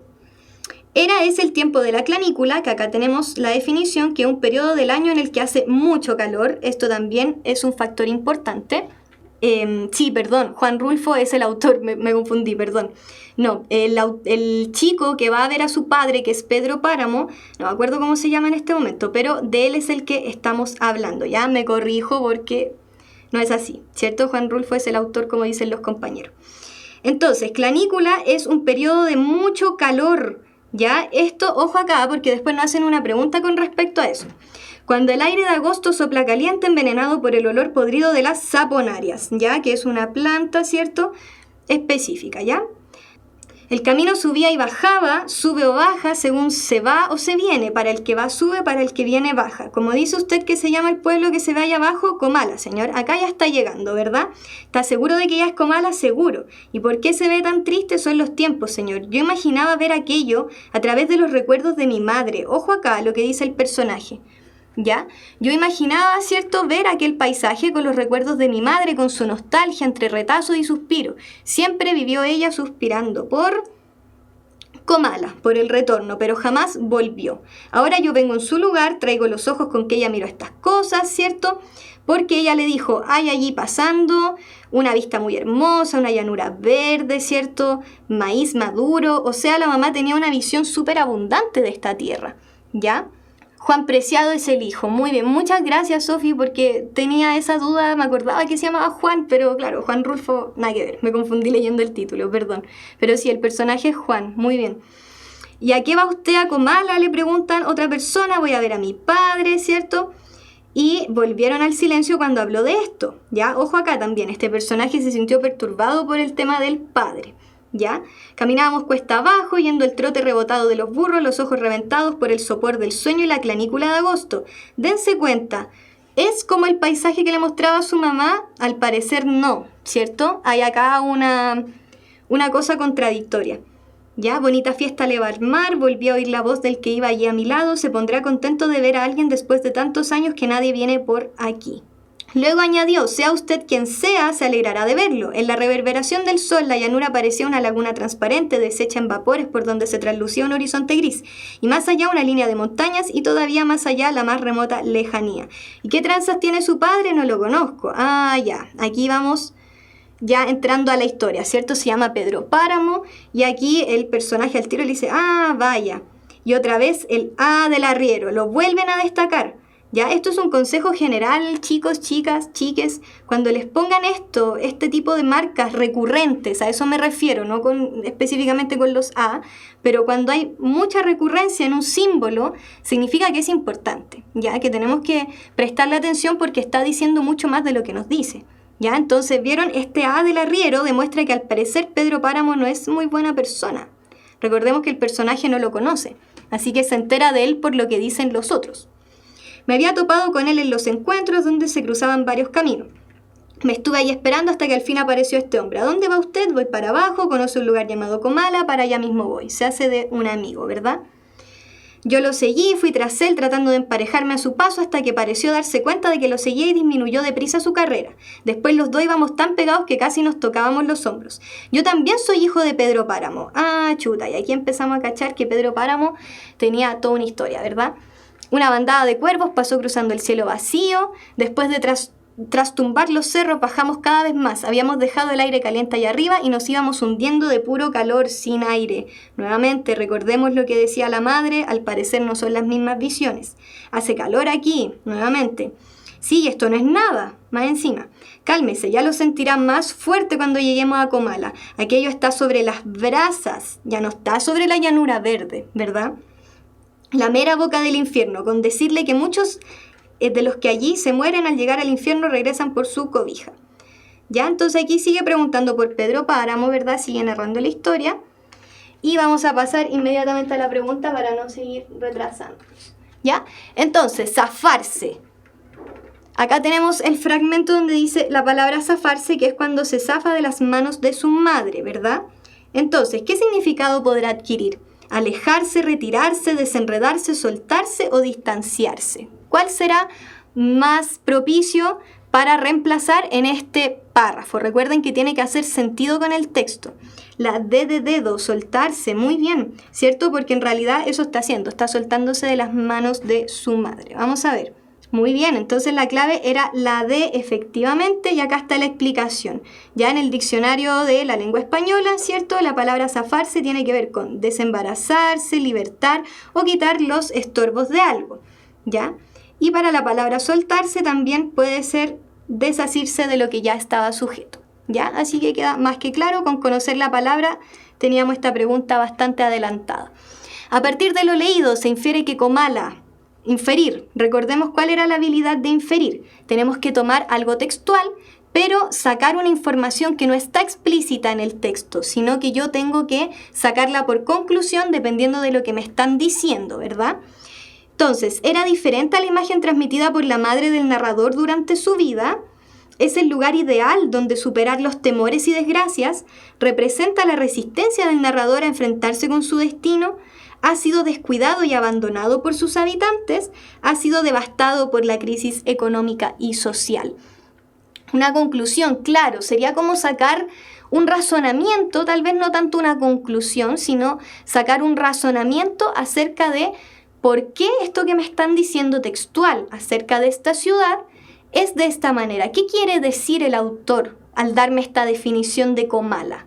Era ese el tiempo de la clanícula, que acá tenemos la definición, que es un periodo del año en el que hace mucho calor. Esto también es un factor importante. Sí, perdón, Juan Rulfo es el autor, me confundí, perdón. No, el chico que va a ver a su padre, que es Pedro Páramo, no me acuerdo cómo se llama en este momento, pero de él es el que estamos hablando. Ya me corrijo porque no es así, ¿cierto? Juan Rulfo es el autor, como dicen los compañeros. Entonces, clanícula es un periodo de mucho calor. Ya, esto, ojo acá, porque después nos hacen una pregunta con respecto a eso. Cuando el aire de agosto sopla caliente envenenado por el olor podrido de las saponarias, ya, que es una planta, ¿cierto?, específica, ¿ya? El camino subía y bajaba, sube o baja, según se va o se viene. Para el que va sube, para el que viene baja. Como dice usted que se llama el pueblo que se ve allá abajo, Comala, señor. Acá ya está llegando, ¿verdad? ¿Está seguro de que ya es Comala? Seguro. ¿Y por qué se ve tan triste? Son los tiempos, señor. Yo imaginaba ver aquello a través de los recuerdos de mi madre. Ojo acá lo que dice el personaje. ¿Ya? Yo imaginaba, ¿cierto?, ver aquel paisaje con los recuerdos de mi madre, con su nostalgia entre retazos y suspiros. Siempre vivió ella suspirando por Comala, por el retorno, pero jamás volvió. Ahora yo vengo en su lugar, traigo los ojos con que ella miró estas cosas, ¿cierto?, porque ella le dijo, hay allí pasando una vista muy hermosa, una llanura verde, ¿cierto?, maíz maduro, o sea, la mamá tenía una visión súper abundante de esta tierra, ¿ya? Juan Preciado es el hijo. Muy bien, muchas gracias, Sofi, porque tenía esa duda, me acordaba que se llamaba Juan, pero claro, Juan Rulfo, nada que ver, me confundí leyendo el título, perdón. Pero sí, el personaje es Juan, muy bien. ¿Y a qué va usted a Comala?, le preguntan otra persona, voy a ver a mi padre, ¿cierto? Y volvieron al silencio cuando habló de esto, ¿ya? Ojo acá también, este personaje se sintió perturbado por el tema del padre. ¿Ya? Caminábamos cuesta abajo, yendo el trote rebotado de los burros, los ojos reventados por el sopor del sueño y la clanícula de agosto. Dense cuenta, ¿es como el paisaje que le mostraba a su mamá? Al parecer no, ¿cierto? Hay acá una cosa contradictoria. ¿Ya? Bonita fiesta le va a armar, volví a oír la voz del que iba allí a mi lado, se pondrá contento de ver a alguien después de tantos años que nadie viene por aquí. Luego añadió, sea usted quien sea, se alegrará de verlo. En la reverberación del sol, la llanura parecía una laguna transparente, deshecha en vapores por donde se traslucía un horizonte gris, y más allá una línea de montañas, y todavía más allá la más remota lejanía. ¿Y qué tranzas tiene su padre? No lo conozco. Ah, ya, aquí vamos ya entrando a la historia, ¿cierto? Se llama Pedro Páramo, y aquí el personaje al tiro le dice, ah, vaya. Y otra vez el del arriero, lo vuelven a destacar. Ya, esto es un consejo general, chicos, chicas, chiques, cuando les pongan este tipo de marcas recurrentes, a eso me refiero, no específicamente con los A, pero cuando hay mucha recurrencia en un símbolo, significa que es importante, ya, que tenemos que prestarle atención porque está diciendo mucho más de lo que nos dice, ¿Ya? Entonces, ¿vieron? Este A del arriero demuestra que al parecer Pedro Páramo no es muy buena persona. Recordemos que el personaje no lo conoce, así que se entera de él por lo que dicen los otros. Me había topado con él en los encuentros donde se cruzaban varios caminos. Me estuve ahí esperando hasta que al fin apareció este hombre. ¿A dónde va usted? Voy para abajo, conoce un lugar llamado Comala, para allá mismo voy. Se hace de un amigo, ¿verdad? Yo lo seguí, fui tras él tratando de emparejarme a su paso hasta que pareció darse cuenta de que lo seguía y disminuyó deprisa su carrera. Después los dos íbamos tan pegados que casi nos tocábamos los hombros. Yo también soy hijo de Pedro Páramo. Ah, chuta, y aquí empezamos a cachar que Pedro Páramo tenía toda una historia, ¿verdad? Una bandada de cuervos pasó cruzando el cielo vacío. Después de tras tumbar los cerros bajamos cada vez más. Habíamos dejado el aire caliente allá arriba y nos íbamos hundiendo de puro calor sin aire. Nuevamente, recordemos lo que decía la madre, al parecer no son las mismas visiones. Hace calor aquí, nuevamente. Sí, esto no es nada, más encima. Cálmese, ya lo sentirá más fuerte cuando lleguemos a Comala. Aquello está sobre las brasas, ya no está sobre la llanura verde, ¿verdad? La mera boca del infierno, con decirle que muchos de los que allí se mueren al llegar al infierno regresan por su cobija. Ya, entonces aquí sigue preguntando por Pedro Páramo, ¿verdad? Sigue narrando la historia. Y vamos a pasar inmediatamente a la pregunta para no seguir retrasándonos. ¿Ya? Entonces, zafarse. Acá tenemos el fragmento donde dice la palabra zafarse, que es cuando se zafa de las manos de su madre, ¿verdad? Entonces, ¿qué significado podrá adquirir? Alejarse, retirarse, desenredarse, soltarse o distanciarse. ¿Cuál será más propicio para reemplazar en este párrafo? Recuerden que tiene que hacer sentido con el texto. La D de dedo, soltarse, muy bien, ¿cierto? Porque en realidad eso está haciendo, está soltándose de las manos de su madre. Vamos a ver. Muy bien, entonces la clave era la D efectivamente y acá está la explicación. Ya en el diccionario de la lengua española, ¿cierto? La palabra zafarse tiene que ver con desembarazarse, libertar o quitar los estorbos de algo, ¿ya? Y para la palabra soltarse también puede ser desasirse de lo que ya estaba sujeto, ¿ya? Así que queda más que claro, con conocer la palabra teníamos esta pregunta bastante adelantada. A partir de lo leído se infiere que Comala, inferir, recordemos cuál era la habilidad de inferir. Tenemos que tomar algo textual, pero sacar una información que no está explícita en el texto, sino que yo tengo que sacarla por conclusión dependiendo de lo que me están diciendo, ¿verdad? Entonces, era diferente a la imagen transmitida por la madre del narrador durante su vida. Es el lugar ideal donde superar los temores y desgracias, representa la resistencia del narrador a enfrentarse con su destino, ha sido descuidado y abandonado por sus habitantes, ha sido devastado por la crisis económica y social. Una conclusión, claro, sería como sacar un razonamiento, tal vez no tanto una conclusión, sino sacar un razonamiento acerca de por qué esto que me están diciendo textual acerca de esta ciudad es de esta manera. ¿Qué quiere decir el autor al darme esta definición de Comala?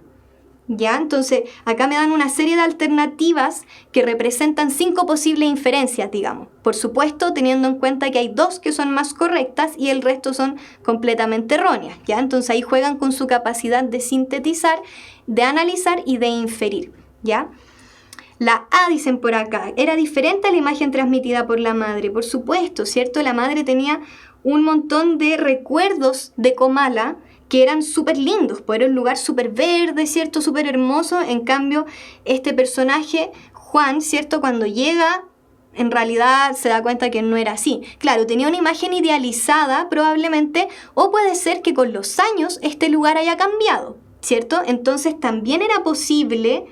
¿Ya? Entonces, acá me dan una serie de alternativas que representan 5 posibles inferencias, digamos. Por supuesto, teniendo en cuenta que hay 2 que son más correctas y el resto son completamente erróneas, ¿ya? Entonces, ahí juegan con su capacidad de sintetizar, de analizar y de inferir, ¿ya? La A, dicen por acá, era diferente a la imagen transmitida por la madre. Por supuesto, ¿cierto? La madre tenía un montón de recuerdos de Comala que eran súper lindos, pues era un lugar súper verde, ¿cierto? Súper hermoso. En cambio, este personaje, Juan, ¿cierto? Cuando llega, en realidad se da cuenta que no era así. Claro, tenía una imagen idealizada probablemente, o puede ser que con los años este lugar haya cambiado, ¿cierto? Entonces también era posible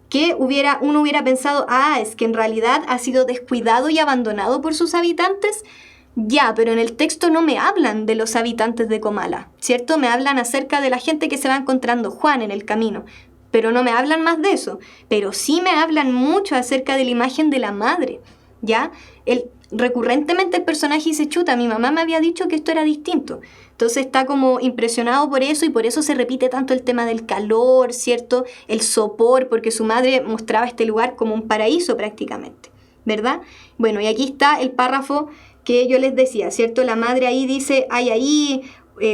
que uno hubiera pensado, es que en realidad ha sido descuidado y abandonado por sus habitantes. Ya, pero en el texto no me hablan de los habitantes de Comala, ¿cierto? Me hablan acerca de la gente que se va encontrando Juan en el camino, pero no me hablan más de eso. Pero sí me hablan mucho acerca de la imagen de la madre, ¿ya? Recurrentemente el personaje dice, chuta, mi mamá me había dicho que esto era distinto. Entonces está como impresionado por eso y por eso se repite tanto el tema del calor, ¿cierto? El sopor, porque su madre mostraba este lugar como un paraíso prácticamente, ¿verdad? Bueno, y aquí está el párrafo que yo les decía, ¿cierto? La madre ahí dice, hay ahí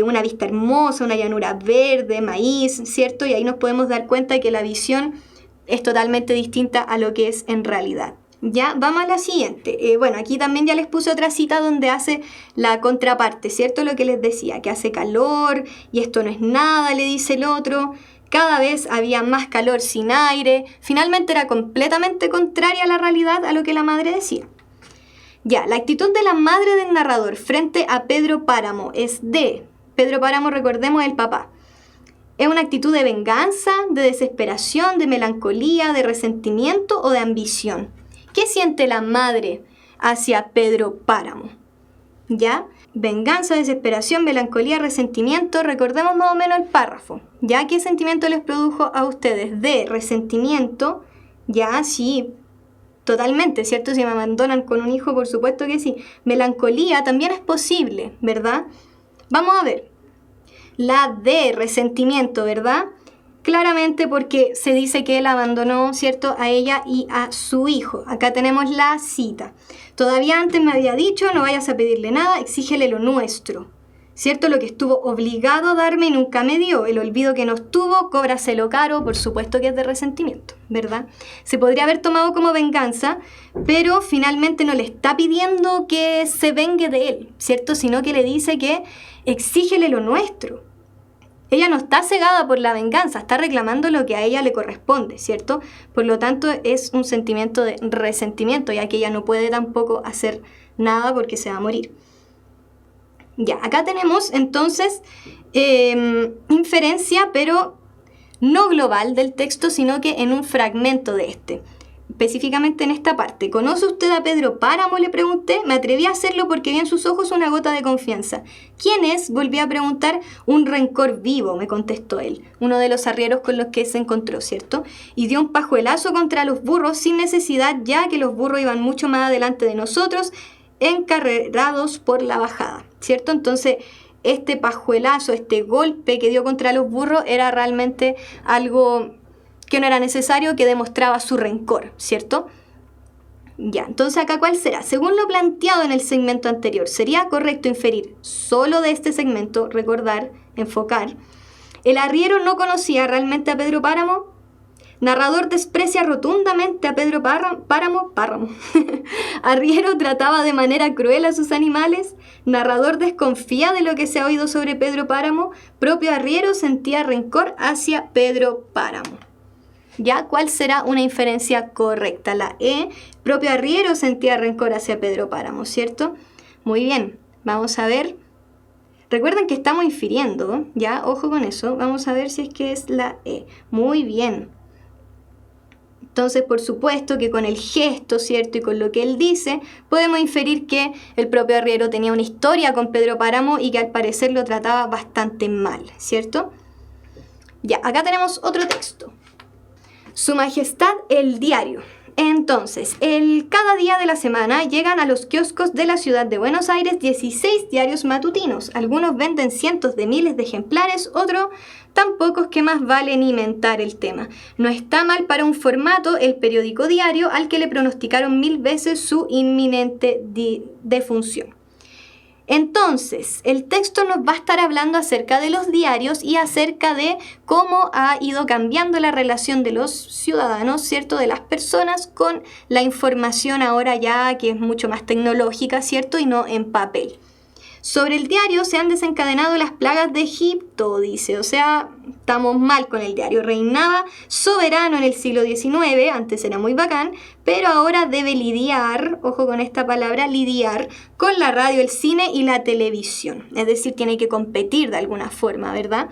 una vista hermosa, una llanura verde, maíz, ¿cierto? Y ahí nos podemos dar cuenta que la visión es totalmente distinta a lo que es en realidad. Ya, vamos a la siguiente. Bueno, aquí también ya les puse otra cita donde hace la contraparte, ¿cierto? Lo que les decía, que hace calor y esto no es nada, le dice el otro. Cada vez había más calor sin aire. Finalmente era completamente contraria a la realidad a lo que la madre decía. Ya, la actitud de la madre del narrador frente a Pedro Páramo es de... Pedro Páramo, recordemos, el papá. ¿Es una actitud de venganza, de desesperación, de melancolía, de resentimiento o de ambición? ¿Qué siente la madre hacia Pedro Páramo? ¿Ya? Venganza, desesperación, melancolía, resentimiento. Recordemos más o menos el párrafo. ¿Ya? ¿Qué sentimiento les produjo a ustedes? De resentimiento. Ya, sí, totalmente, ¿cierto? Si me abandonan con un hijo, por supuesto que sí. Melancolía también es posible, ¿verdad? Vamos a ver. La de resentimiento, ¿verdad? Claramente porque se dice que él abandonó, ¿cierto?, a ella y a su hijo. Acá tenemos la cita. Todavía antes me había dicho, no vayas a pedirle nada, exígele lo nuestro. ¿Cierto? Lo que estuvo obligado a darme y nunca me dio. El olvido que nos tuvo, cóbraselo caro, por supuesto que es de resentimiento, ¿verdad? Se podría haber tomado como venganza, pero finalmente no le está pidiendo que se vengue de él, ¿cierto? Sino que le dice que exígele lo nuestro. Ella no está cegada por la venganza, está reclamando lo que a ella le corresponde, ¿cierto? Por lo tanto, es un sentimiento de resentimiento, ya que ella no puede tampoco hacer nada porque se va a morir. Ya, acá tenemos entonces inferencia, pero no global del texto, sino que en un fragmento de este. Específicamente en esta parte. ¿Conoce usted a Pedro Páramo?, le pregunté. Me atreví a hacerlo porque vi en sus ojos una gota de confianza. ¿Quién es?, volví a preguntar. Un rencor vivo, me contestó él, uno de los arrieros con los que se encontró, ¿cierto? Y dio un pajuelazo contra los burros sin necesidad, ya que los burros iban mucho más adelante de nosotros, encarrerados por la bajada, ¿cierto? Entonces, este pajuelazo, este golpe que dio contra los burros era realmente algo que no era necesario, que demostraba su rencor, ¿cierto? Ya, entonces acá ¿cuál será? Según lo planteado en el segmento anterior, sería correcto inferir solo de este segmento, recordar, enfocar. ¿El arriero no conocía realmente a Pedro Páramo? Narrador desprecia rotundamente a Pedro Páramo. Arriero trataba de manera cruel a sus animales. Narrador desconfía de lo que se ha oído sobre Pedro Páramo. Propio arriero sentía rencor hacia Pedro Páramo. ¿Ya? ¿Cuál será una inferencia correcta? La E, propio arriero sentía rencor hacia Pedro Páramo, ¿cierto? Muy bien, vamos a ver. Recuerden que estamos infiriendo, ¿ya? Ojo con eso. Vamos a ver si es que es la E. Muy bien. Entonces, por supuesto que con el gesto, ¿cierto? Y con lo que él dice, podemos inferir que el propio arriero tenía una historia con Pedro Páramo y que al parecer lo trataba bastante mal, ¿cierto? Ya, acá tenemos otro texto. Su Majestad el Diario. Entonces, cada día de la semana llegan a los kioscos de la ciudad de Buenos Aires 16 diarios matutinos. Algunos venden cientos de miles de ejemplares, otros tan pocos que más vale ni mentar el tema. No está mal para un formato el periódico diario al que le pronosticaron 1000 veces su inminente defunción. Entonces, el texto nos va a estar hablando acerca de los diarios y acerca de cómo ha ido cambiando la relación de los ciudadanos, ¿cierto?, de las personas con la información ahora ya que es mucho más tecnológica, ¿cierto?, y no en papel. Sobre el diario se han desencadenado las plagas de Egipto, dice, o sea, estamos mal con el diario. Reinaba soberano en el siglo XIX, antes era muy bacán, pero ahora debe lidiar, ojo con esta palabra, lidiar con la radio, el cine y la televisión. Es decir, tiene que competir de alguna forma, ¿verdad?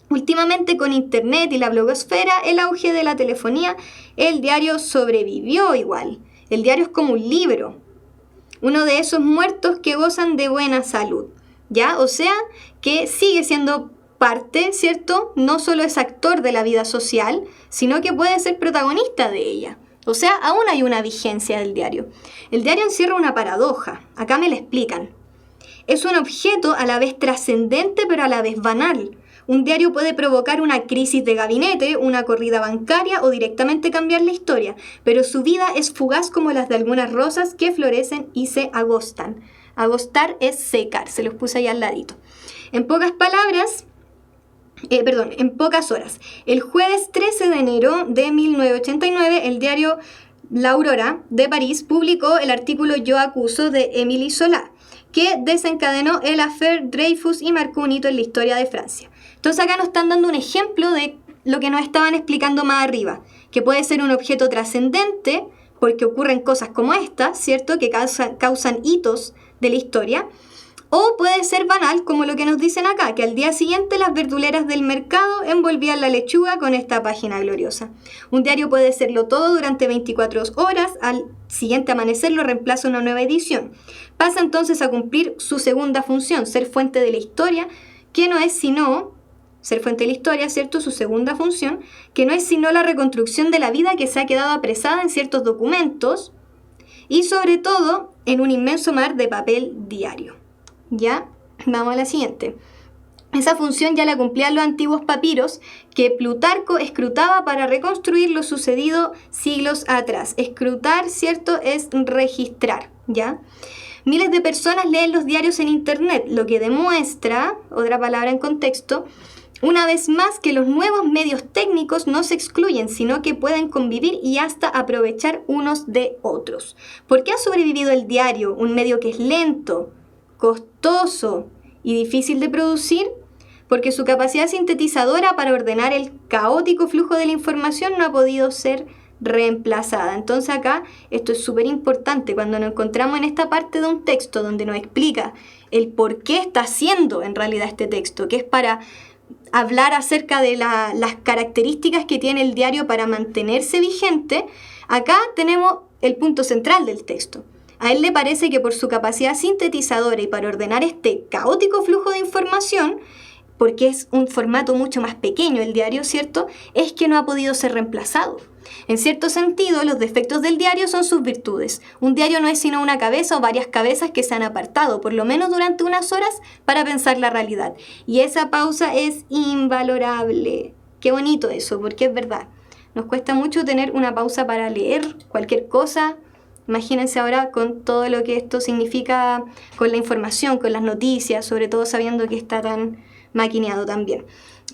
Últimamente con internet y la blogosfera, el auge de la telefonía, el diario sobrevivió igual. El diario es como un libro. Uno de esos muertos que gozan de buena salud, ¿ya? O sea, que sigue siendo parte, ¿cierto? No solo es actor de la vida social, sino que puede ser protagonista de ella. O sea, aún hay una vigencia del diario. El diario encierra una paradoja. Acá me la explican. Es un objeto a la vez trascendente, pero a la vez banal. Un diario puede provocar una crisis de gabinete, una corrida bancaria o directamente cambiar la historia, pero su vida es fugaz como las de algunas rosas que florecen y se agostan. Agostar es secar, se los puse ahí al ladito. En pocas horas. El jueves 13 de enero de 1989, el diario La Aurora de París publicó el artículo Yo acuso de Émile Zola, que desencadenó el affaire Dreyfus y marcó un hito en la historia de Francia. Entonces acá nos están dando un ejemplo de lo que nos estaban explicando más arriba, que puede ser un objeto trascendente, porque ocurren cosas como estas, ¿cierto?, que causan hitos de la historia, o puede ser banal, como lo que nos dicen acá, que al día siguiente las verduleras del mercado envolvían la lechuga con esta página gloriosa. Un diario puede serlo todo durante 24 horas, al siguiente amanecer lo reemplaza una nueva edición. Pasa entonces a cumplir su segunda función, ser fuente de la historia, que no es sino... Ser fuente de la historia, ¿cierto? Su segunda función, que no es sino la reconstrucción de la vida que se ha quedado apresada en ciertos documentos y sobre todo en un inmenso mar de papel diario. ¿Ya? Vamos a la siguiente. Esa función ya la cumplían los antiguos papiros que Plutarco escrutaba para reconstruir lo sucedido siglos atrás. Escrutar, ¿cierto?, es registrar, ¿ya? Miles de personas leen los diarios en internet, lo que demuestra, otra palabra en contexto, una vez más que los nuevos medios técnicos no se excluyen, sino que pueden convivir y hasta aprovechar unos de otros. ¿Por qué ha sobrevivido el diario, un medio que es lento, costoso y difícil de producir? Porque su capacidad sintetizadora para ordenar el caótico flujo de la información no ha podido ser reemplazada. Entonces acá esto es súper importante cuando nos encontramos en esta parte de un texto donde nos explica el por qué está haciendo en realidad este texto, que es para hablar acerca de las características que tiene el diario para mantenerse vigente. Acá tenemos el punto central del texto. A él le parece que por su capacidad sintetizadora y para ordenar este caótico flujo de información, porque es un formato mucho más pequeño el diario, ¿cierto?, es que no ha podido ser reemplazado. En cierto sentido, los defectos del diario son sus virtudes. Un diario no es sino una cabeza o varias cabezas que se han apartado, por lo menos durante unas horas, para pensar la realidad. Y esa pausa es invalorable. Qué bonito eso, porque es verdad. Nos cuesta mucho tener una pausa para leer cualquier cosa. Imagínense ahora con todo lo que esto significa con la información, con las noticias, sobre todo sabiendo que está tan maquineado también.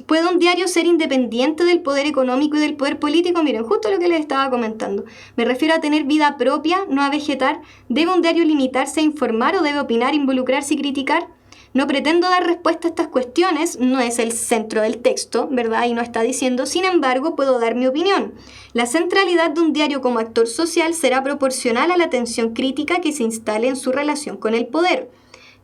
¿Puede un diario ser independiente del poder económico y del poder político? Miren, justo lo que les estaba comentando. Me refiero a tener vida propia, no a vegetar. ¿Debe un diario limitarse a informar o debe opinar, involucrarse y criticar? No pretendo dar respuesta a estas cuestiones, no es el centro del texto, ¿verdad? Y no está diciendo, sin embargo, puedo dar mi opinión. La centralidad de un diario como actor social será proporcional a la atención crítica que se instale en su relación con el poder.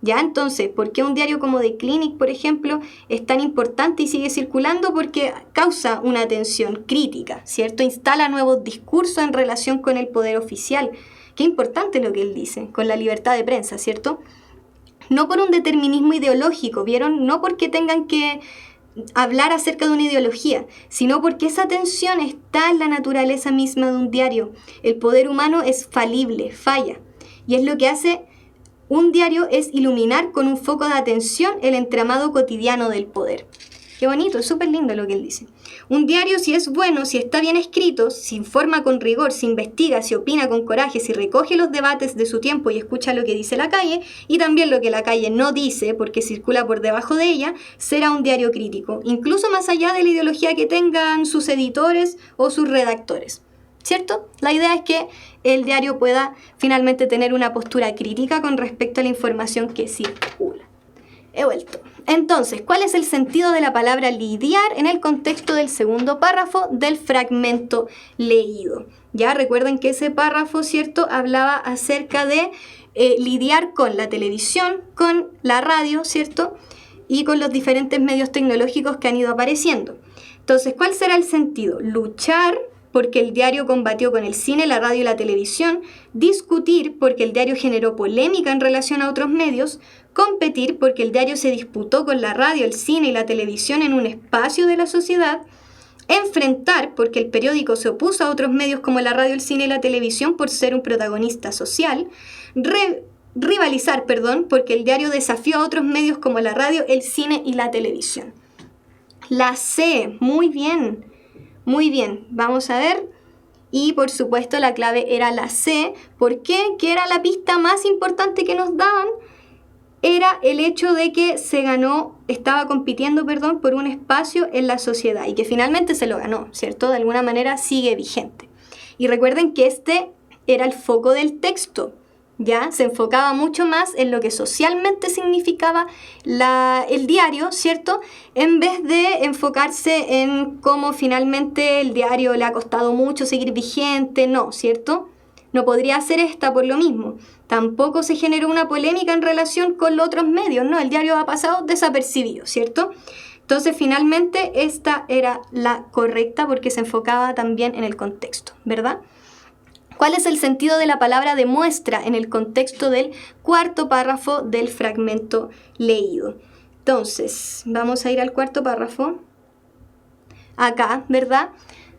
¿Ya? Entonces, ¿por qué un diario como The Clinic, por ejemplo, es tan importante y sigue circulando? Porque causa una atención crítica, ¿cierto? Instala nuevos discursos en relación con el poder oficial. Qué importante lo que él dice, con la libertad de prensa, ¿cierto? No por un determinismo ideológico, ¿vieron? No porque tengan que hablar acerca de una ideología, sino porque esa atención está en la naturaleza misma de un diario. El poder humano es falible, falla, y es lo que hace un diario, es iluminar con un foco de atención el entramado cotidiano del poder. Qué bonito, es súper lindo lo que él dice. Un diario, si es bueno, si está bien escrito, si informa con rigor, si investiga, si opina con coraje, si recoge los debates de su tiempo y escucha lo que dice la calle, y también lo que la calle no dice porque circula por debajo de ella, será un diario crítico, incluso más allá de la ideología que tengan sus editores o sus redactores. ¿Cierto? La idea es que el diario pueda finalmente tener una postura crítica con respecto a la información que circula. He vuelto. Entonces, ¿cuál es el sentido de la palabra lidiar en el contexto del segundo párrafo del fragmento leído? Ya recuerden que ese párrafo, ¿cierto?, hablaba acerca de lidiar con la televisión, con la radio, ¿cierto?, y con los diferentes medios tecnológicos que han ido apareciendo. Entonces, ¿cuál será el sentido? Luchar porque el diario combatió con el cine, la radio y la televisión, discutir porque el diario generó polémica en relación a otros medios, competir porque el diario se disputó con la radio, el cine y la televisión en un espacio de la sociedad, enfrentar porque el periódico se opuso a otros medios como la radio, el cine y la televisión por ser un protagonista social, rivalizar, porque el diario desafió a otros medios como la radio, el cine y la televisión. La C, muy bien. Muy bien, vamos a ver. Y por supuesto la clave era la C. ¿Por qué? Que era la pista más importante que nos daban. Era el hecho de que estaba compitiendo por un espacio en la sociedad y que finalmente se lo ganó, ¿cierto? De alguna manera sigue vigente. Y recuerden que este era el foco del texto, ¿ya? Se enfocaba mucho más en lo que socialmente significaba el diario, ¿cierto? En vez de enfocarse en cómo finalmente el diario le ha costado mucho seguir vigente, no, ¿cierto? No podría hacer esta por lo mismo. Tampoco se generó una polémica en relación con los otros medios, ¿no? El diario ha pasado desapercibido, ¿cierto? Entonces, finalmente, esta era la correcta porque se enfocaba también en el contexto, ¿verdad? ¿Cuál es el sentido de la palabra demuestra en el contexto del cuarto párrafo del fragmento leído? Entonces, vamos a ir al cuarto párrafo. Acá, ¿verdad?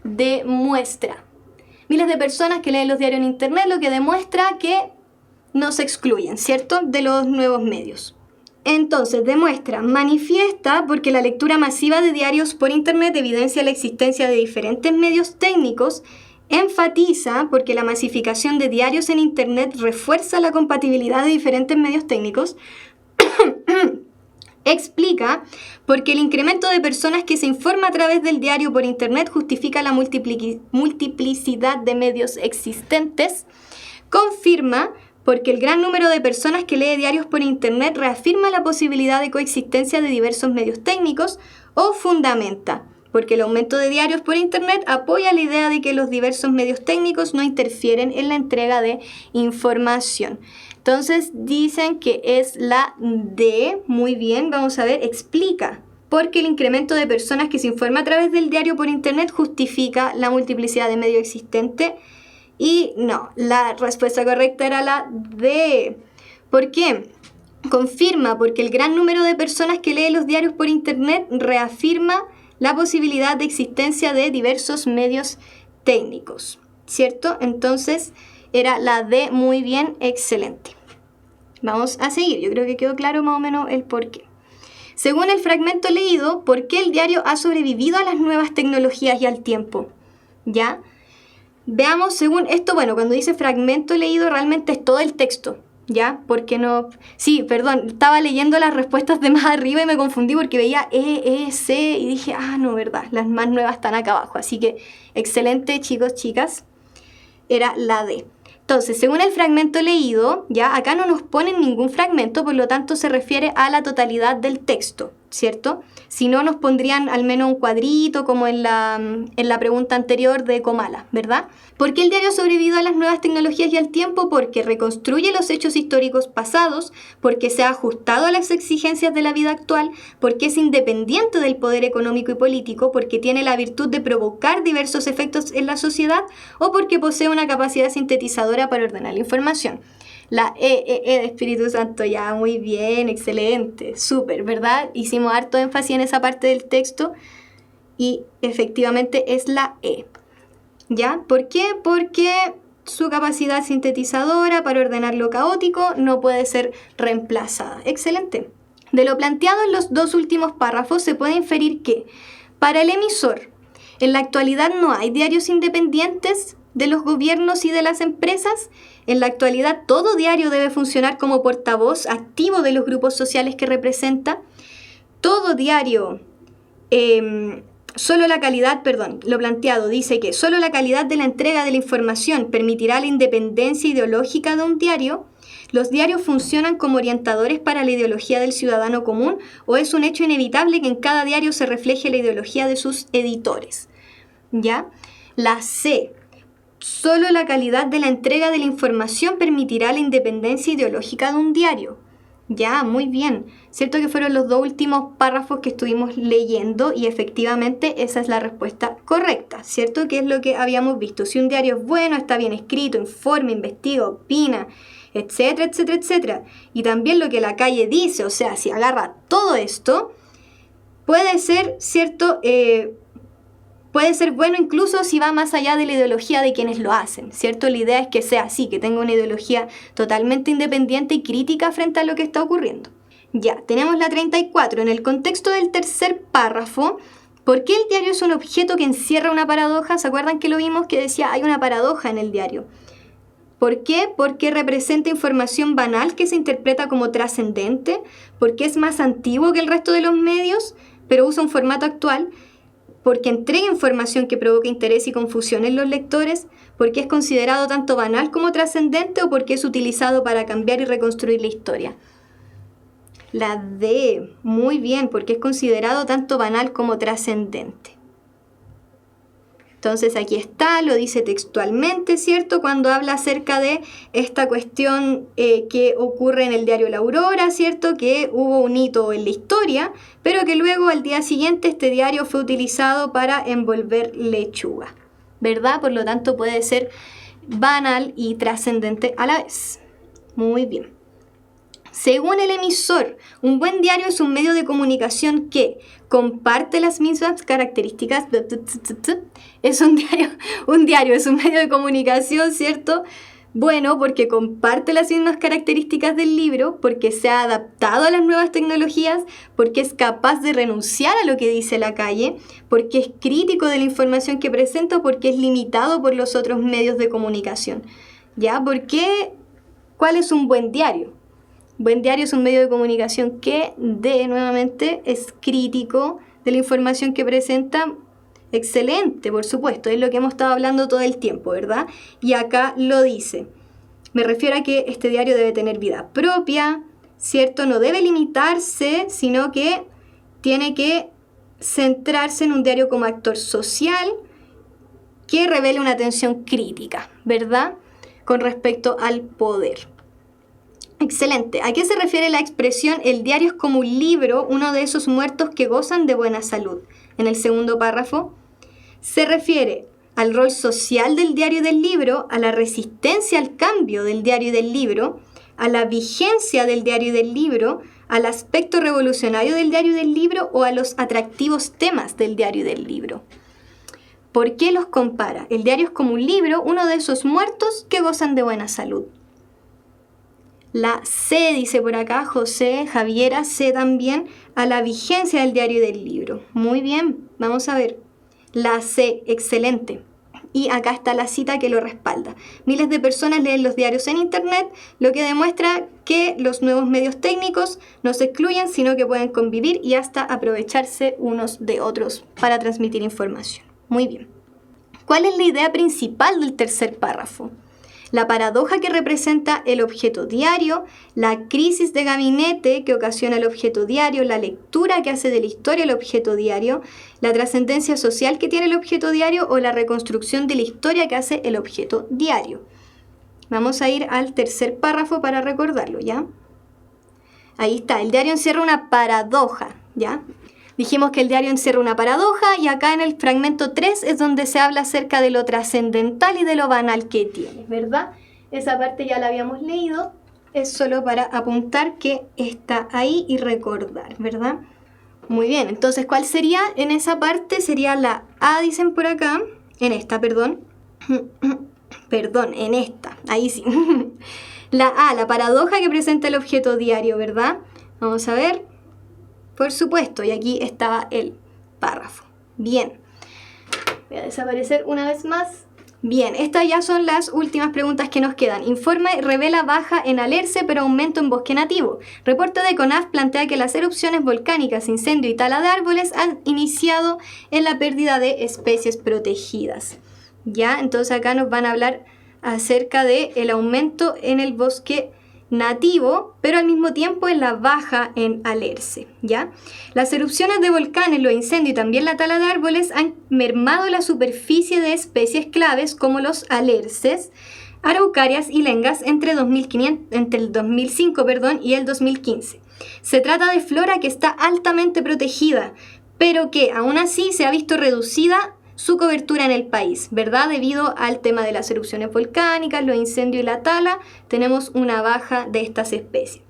Demuestra. Miles de personas que leen los diarios en internet, lo que demuestra que no se excluyen, ¿cierto? De los nuevos medios. Entonces, demuestra, manifiesta porque la lectura masiva de diarios por internet evidencia la existencia de diferentes medios técnicos, enfatiza porque la masificación de diarios en internet refuerza la compatibilidad de diferentes medios técnicos, explica porque el incremento de personas que se informa a través del diario por internet justifica la multiplicidad de medios existentes, confirma porque el gran número de personas que lee diarios por internet reafirma la posibilidad de coexistencia de diversos medios técnicos, o fundamenta porque el aumento de diarios por internet apoya la idea de que los diversos medios técnicos no interfieren en la entrega de información. Entonces dicen que es la D, muy bien, vamos a ver, explica, porque el incremento de personas que se informa a través del diario por internet justifica la multiplicidad de medios existentes. Y no, la respuesta correcta era la D. ¿Por qué? Confirma, porque el gran número de personas que leen los diarios por internet reafirma la posibilidad de existencia de diversos medios técnicos, ¿cierto? Entonces era la D, muy bien, excelente. Vamos a seguir, yo creo que quedó claro más o menos el por qué. Según el fragmento leído, ¿por qué el diario ha sobrevivido a las nuevas tecnologías y al tiempo? ¿Ya? Veamos según esto, bueno, cuando dice fragmento leído realmente es todo el texto, ¿ya? Porque no... Sí, perdón, estaba leyendo las respuestas de más arriba y me confundí porque veía C y dije, no, verdad, las más nuevas están acá abajo. Así que excelente, chicos, chicas, era la D. Entonces, según el fragmento leído, ya acá no nos ponen ningún fragmento, por lo tanto se refiere a la totalidad del texto, ¿cierto? Si no, nos pondrían al menos un cuadrito como en la pregunta anterior de Comala, ¿verdad? ¿Por qué el diario ha sobrevivido a las nuevas tecnologías y al tiempo? Porque reconstruye los hechos históricos pasados, porque se ha ajustado a las exigencias de la vida actual, porque es independiente del poder económico y político, porque tiene la virtud de provocar diversos efectos en la sociedad o porque posee una capacidad sintetizadora para ordenar la información. La de Espíritu Santo, ya, muy bien, excelente, súper, ¿verdad? Hicimos harto énfasis en esa parte del texto y efectivamente es la E, ¿ya? ¿Por qué? Porque su capacidad sintetizadora para ordenar lo caótico no puede ser reemplazada. Excelente. De lo planteado en los dos últimos párrafos se puede inferir que para el emisor, en la actualidad no hay diarios independientes de los gobiernos y de las empresas. En la actualidad todo diario debe funcionar como portavoz activo de los grupos sociales que representa. Todo diario, lo planteado dice que solo la calidad de la entrega de la información permitirá la independencia ideológica de un diario. Los diarios funcionan como orientadores para la ideología del ciudadano común, o es un hecho inevitable que en cada diario se refleje la ideología de sus editores. ¿Ya? La C. Solo la calidad de la entrega de la información permitirá la independencia ideológica de un diario. Ya, muy bien. Cierto que fueron los dos últimos párrafos que estuvimos leyendo y efectivamente esa es la respuesta correcta, ¿cierto? Que es lo que habíamos visto. Si un diario es bueno, está bien escrito, informa, investiga, opina, etcétera, etcétera, etcétera. Y también lo que la calle dice, o sea, si agarra todo esto, puede ser, ¿cierto?, puede ser bueno incluso si va más allá de la ideología de quienes lo hacen, ¿cierto? La idea es que sea así, que tenga una ideología totalmente independiente y crítica frente a lo que está ocurriendo. Ya, tenemos la 34. En el contexto del tercer párrafo, ¿por qué el diario es un objeto que encierra una paradoja? ¿Se acuerdan que lo vimos que decía hay una paradoja en el diario? ¿Por qué? Porque representa información banal que se interpreta como trascendente, porque es más antiguo que el resto de los medios, pero usa un formato actual. porque entrega información que provoca interés y confusión en los lectores, porque es considerado tanto banal como trascendente o porque es utilizado para cambiar y reconstruir la historia. La D, muy bien, porque es considerado tanto banal como trascendente. Entonces aquí está, lo dice textualmente, ¿cierto? Cuando habla acerca de esta cuestión que ocurre en el diario La Aurora, ¿cierto? Que hubo un hito en la historia, pero que luego al día siguiente este diario fue utilizado para envolver lechuga, ¿verdad? Por lo tanto puede ser banal y trascendente a la vez. Muy bien. Según el emisor, un buen diario es un medio de comunicación que comparte las mismas características. Es un diario es un medio de comunicación, ¿cierto? Bueno, porque comparte las mismas características del libro, porque se ha adaptado a las nuevas tecnologías, porque es capaz de renunciar a lo que dice la calle, porque es crítico de la información que presenta, porque es limitado por los otros medios de comunicación. ¿Ya? ¿Por qué? ¿Cuál es un buen diario? Buen diario es un medio de comunicación que, nuevamente, es crítico de la información que presenta. Excelente, por supuesto, es lo que hemos estado hablando todo el tiempo, ¿verdad? Y acá lo dice. Me refiero a que este diario debe tener vida propia, ¿cierto? No debe limitarse, sino que tiene que centrarse en un diario como actor social que revele una atención crítica, ¿verdad? Con respecto al poder. Excelente. ¿A qué se refiere la expresión el diario es como un libro, uno de esos muertos que gozan de buena salud? En el segundo párrafo se refiere al rol social del diario y del libro, a la resistencia al cambio del diario y del libro, a la vigencia del diario y del libro, al aspecto revolucionario del diario y del libro o a los atractivos temas del diario y del libro. ¿Por qué los compara? El diario es como un libro, uno de esos muertos que gozan de buena salud. La C, dice por acá José, Javiera, C también, a la vigencia del diario y del libro. Muy bien, vamos a ver. La C, excelente. Y acá está la cita que lo respalda. Miles de personas leen los diarios en Internet, lo que demuestra que los nuevos medios técnicos no se excluyen, sino que pueden convivir y hasta aprovecharse unos de otros para transmitir información. Muy bien. ¿Cuál es la idea principal del tercer párrafo? La paradoja que representa el objeto diario, la crisis de gabinete que ocasiona el objeto diario, la lectura que hace de la historia el objeto diario, la trascendencia social que tiene el objeto diario o la reconstrucción de la historia que hace el objeto diario. Vamos a ir al tercer párrafo para recordarlo, ¿ya? Ahí está, el diario encierra una paradoja, ¿ya? Dijimos que el diario encierra una paradoja y acá en el fragmento 3 es donde se habla acerca de lo trascendental y de lo banal que tiene, ¿verdad? Esa parte ya la habíamos leído, es solo para apuntar que está ahí y recordar, ¿verdad? Muy bien, entonces, ¿cuál sería en esa parte? Sería la A, dicen por acá, en esta, perdón, en esta, ahí sí. La A, la paradoja que presenta el objeto diario, ¿verdad? Vamos a ver. Por supuesto, y aquí estaba el párrafo. Bien. Voy a desaparecer una vez más. Bien, estas ya son las últimas preguntas que nos quedan. Informa y revela baja en Alerce, pero aumento en bosque nativo. Reporte de CONAF plantea que las erupciones volcánicas, incendio y tala de árboles han iniciado en la pérdida de especies protegidas. Ya, entonces acá nos van a hablar acerca del aumento en el bosque nativo, pero al mismo tiempo en la baja en Alerce, ¿ya? Las erupciones de volcanes, los incendios y también la tala de árboles han mermado la superficie de especies claves como los alerces, araucarias y lengas entre el 2005 y el 2015. Se trata de flora que está altamente protegida, pero que aún así se ha visto reducida su cobertura en el país, ¿verdad? Debido al tema de las erupciones volcánicas, los incendios y la tala, tenemos una baja de estas especies.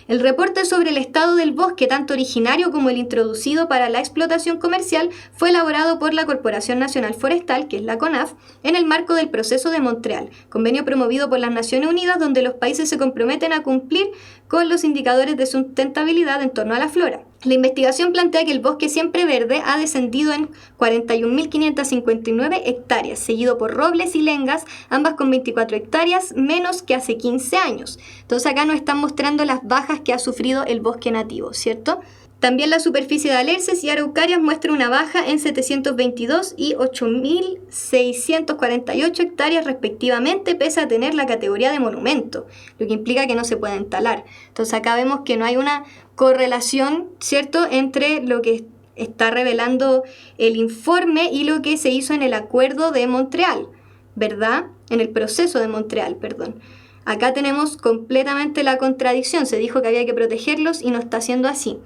El reporte sobre el estado del bosque, tanto originario como el introducido para la explotación comercial, fue elaborado por la Corporación Nacional Forestal, que es la CONAF, en el marco del Proceso de Montreal, convenio promovido por las Naciones Unidas, donde los países se comprometen a cumplir con los indicadores de sustentabilidad en torno a la flora. La investigación plantea que el bosque siempre verde ha descendido en 41.559 hectáreas, seguido por robles y lengas, ambas con 24 hectáreas menos que hace 15 años. Entonces acá nos están mostrando las bajas que ha sufrido el bosque nativo, ¿cierto? También la superficie de alerces y araucarias muestra una baja en 722 y 8.648 hectáreas respectivamente, pese a tener la categoría de monumento, lo que implica que no se pueden talar. Entonces acá vemos que no hay una correlación, ¿cierto?, entre lo que está revelando el informe y lo que se hizo en el acuerdo de Montreal, ¿verdad? En el proceso de Montreal, perdón. Acá tenemos completamente la contradicción. Se dijo que había que protegerlos y no está siendo así.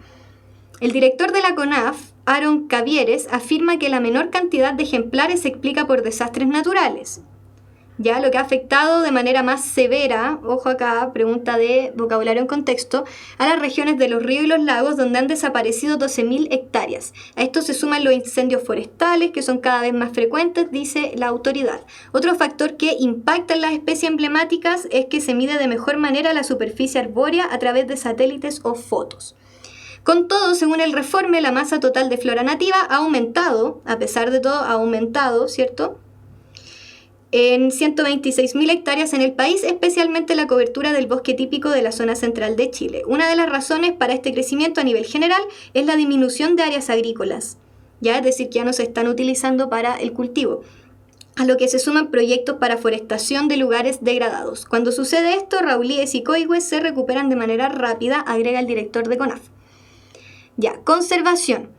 El director de la CONAF, Aaron Cavieres, afirma que la menor cantidad de ejemplares se explica por desastres naturales. Ya lo que ha afectado de manera más severa, ojo acá, pregunta de vocabulario en contexto, a las regiones de los ríos y los lagos donde han desaparecido 12.000 hectáreas. A esto se suman los incendios forestales, que son cada vez más frecuentes, dice la autoridad. Otro factor que impacta en las especies emblemáticas es que se mide de mejor manera la superficie arbórea a través de satélites o fotos. Con todo, según el Reforme, la masa total de flora nativa ha aumentado, a pesar de todo ha aumentado, ¿cierto?, en 126.000 hectáreas en el país, especialmente la cobertura del bosque típico de la zona central de Chile. Una de las razones para este crecimiento a nivel general es la disminución de áreas agrícolas, ya, es decir, que ya no se están utilizando para el cultivo, a lo que se suman proyectos para forestación de lugares degradados. Cuando sucede esto, raulíes y coigües se recuperan de manera rápida, agrega el director de CONAF. Ya, conservación.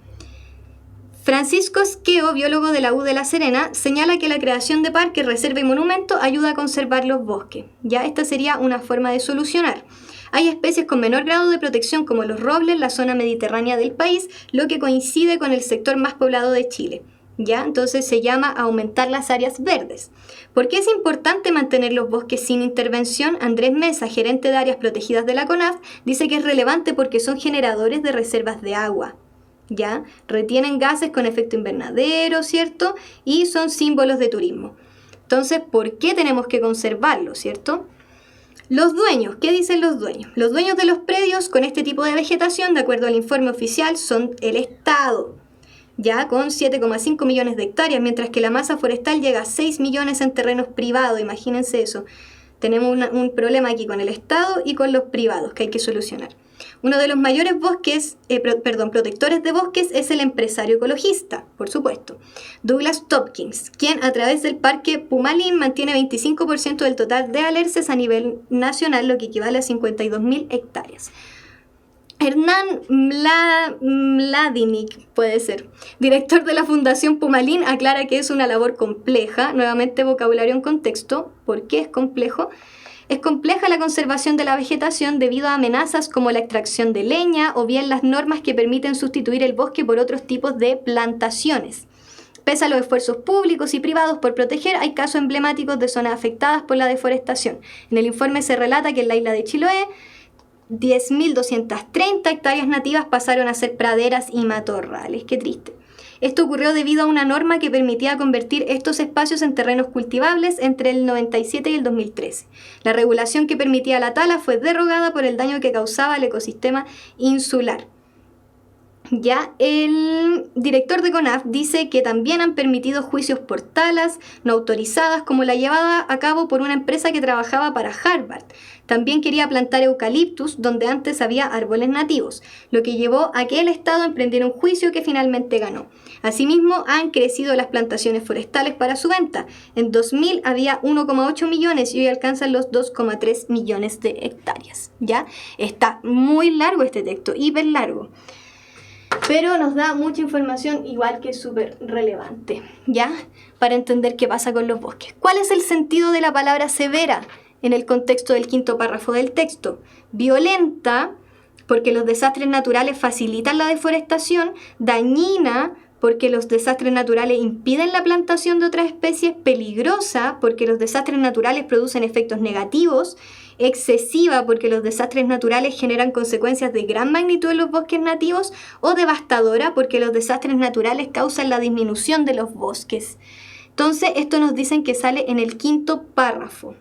Francisco Esqueo, biólogo de la U de La Serena, señala que la creación de parques, reserva y monumentos ayuda a conservar los bosques. Ya, esta sería una forma de solucionar. Hay especies con menor grado de protección como los robles en la zona mediterránea del país, lo que coincide con el sector más poblado de Chile. ¿Ya? Entonces se llama aumentar las áreas verdes. ¿Por qué es importante mantener los bosques sin intervención? Andrés Mesa, gerente de áreas protegidas de la CONAF, dice que es relevante porque son generadores de reservas de agua. ¿Ya? Retienen gases con efecto invernadero, ¿cierto? Y son símbolos de turismo. Entonces, ¿por qué tenemos que conservarlos, ¿cierto? Los dueños, ¿qué dicen los dueños? Los dueños de los predios con este tipo de vegetación, de acuerdo al informe oficial, son el Estado, ya con 7,5 millones de hectáreas, mientras que la masa forestal llega a 6 millones en terrenos privados, imagínense eso. Tenemos un problema aquí con el Estado y con los privados que hay que solucionar. Uno de los mayores protectores de bosques es el empresario ecologista, por supuesto, Douglas Tompkins, quien a través del Parque Pumalín mantiene 25% del total de alerces a nivel nacional, lo que equivale a 52.000 hectáreas. Hernán Mladinic, puede ser, director de la Fundación Pumalín, aclara que es una labor compleja, nuevamente vocabulario en contexto. ¿Por qué es complejo? Es compleja la conservación de la vegetación debido a amenazas como la extracción de leña o bien las normas que permiten sustituir el bosque por otros tipos de plantaciones. Pese a los esfuerzos públicos y privados por proteger, hay casos emblemáticos de zonas afectadas por la deforestación. En el informe se relata que en la isla de Chiloé, 10.230 hectáreas nativas pasaron a ser praderas y matorrales. Qué triste. Esto ocurrió debido a una norma que permitía convertir estos espacios en terrenos cultivables entre el 97 y el 2013. La regulación que permitía la tala fue derogada por el daño que causaba al ecosistema insular. Ya el director de CONAF dice que también han permitido juicios por talas no autorizadas, como la llevada a cabo por una empresa que trabajaba para Harvard. También quería plantar eucaliptus donde antes había árboles nativos, lo que llevó a que el Estado emprendiera un juicio que finalmente ganó. Asimismo, han crecido las plantaciones forestales para su venta. En 2000 había 1,8 millones y hoy alcanzan los 2,3 millones de hectáreas. ¿Ya? Está muy largo este texto, hiper largo. Pero nos da mucha información, igual que súper relevante, ¿ya? Para entender qué pasa con los bosques. ¿Cuál es el sentido de la palabra severa en el contexto del quinto párrafo del texto? Violenta, porque los desastres naturales facilitan la deforestación. Dañina, porque los desastres naturales impiden la plantación de otras especies. Peligrosa, porque los desastres naturales producen efectos negativos. Excesiva, porque los desastres naturales generan consecuencias de gran magnitud en los bosques nativos. O devastadora, porque los desastres naturales causan la disminución de los bosques. Entonces, esto nos dicen que sale en el quinto párrafo.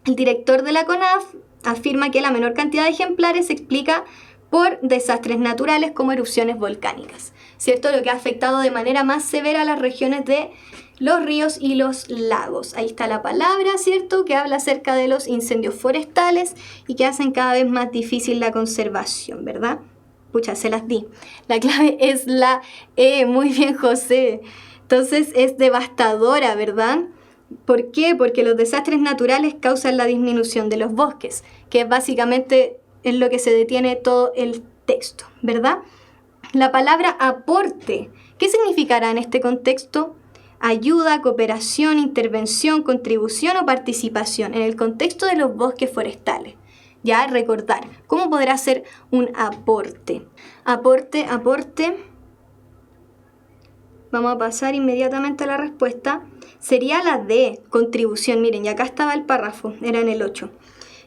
El director de la CONAF afirma que la menor cantidad de ejemplares se explica por desastres naturales como erupciones volcánicas, ¿cierto? Lo que ha afectado de manera más severa a las regiones de los ríos y los lagos. Ahí está la palabra, ¿cierto?, que habla acerca de los incendios forestales y que hacen cada vez más difícil la conservación, ¿verdad? pucha, se las di. La clave es la E. Muy bien, José. Entonces es devastadora, ¿verdad? ¿Por qué? Porque los desastres naturales causan la disminución de los bosques, que es básicamente en lo que se detiene todo el texto, ¿verdad? La palabra aporte, ¿qué significará en este contexto? Ayuda, cooperación, intervención, contribución o participación en el contexto de los bosques forestales. Ya, recordar, ¿cómo podrá ser un aporte? Aporte. Vamos a pasar inmediatamente a la respuesta. Sería la D, contribución. Miren, y acá estaba el párrafo, era en el 8.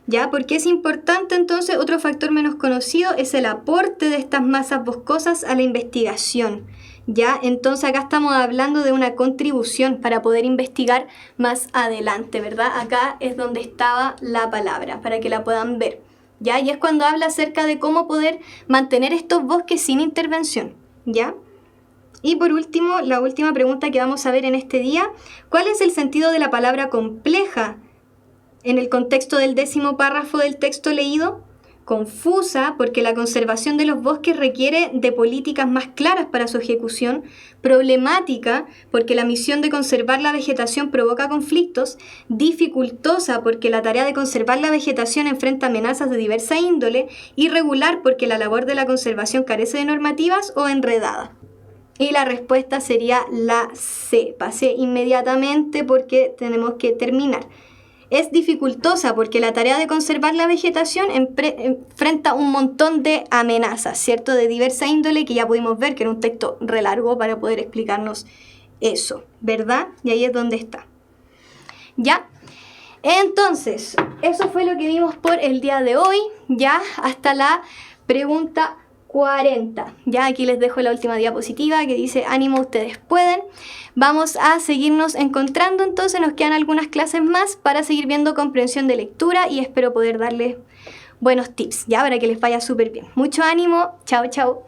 ¿Ya? ¿Por qué es importante entonces? Otro factor menos conocido es el aporte de estas masas boscosas a la investigación. ¿Ya? Entonces acá estamos hablando de una contribución para poder investigar más adelante, ¿verdad? Acá es donde estaba la palabra, para que la puedan ver. ¿Ya? Y es cuando habla acerca de cómo poder mantener estos bosques sin intervención. ¿Ya? Y por último, la última pregunta que vamos a ver en este día, ¿cuál es el sentido de la palabra compleja en el contexto del 10º párrafo del texto leído? Confusa, porque la conservación de los bosques requiere de políticas más claras para su ejecución. Problemática, porque la misión de conservar la vegetación provoca conflictos. Dificultosa, porque la tarea de conservar la vegetación enfrenta amenazas de diversa índole. Irregular, porque la labor de la conservación carece de normativas, o enredada. Y la respuesta sería la C. Pasé inmediatamente porque tenemos que terminar. Es dificultosa porque la tarea de conservar la vegetación enfrenta un montón de amenazas, ¿cierto? De diversa índole, que ya pudimos ver que era un texto re largo para poder explicarnos eso, ¿verdad? Y ahí es donde está. ¿Ya? Entonces, eso fue lo que vimos por el día de hoy, ya hasta la pregunta 40. Ya aquí les dejo la última diapositiva que dice: ánimo, ustedes pueden. Vamos a seguirnos encontrando, entonces nos quedan algunas clases más para seguir viendo comprensión de lectura y espero poder darles buenos tips, ya, para que les vaya súper bien. Mucho ánimo, chao, chao.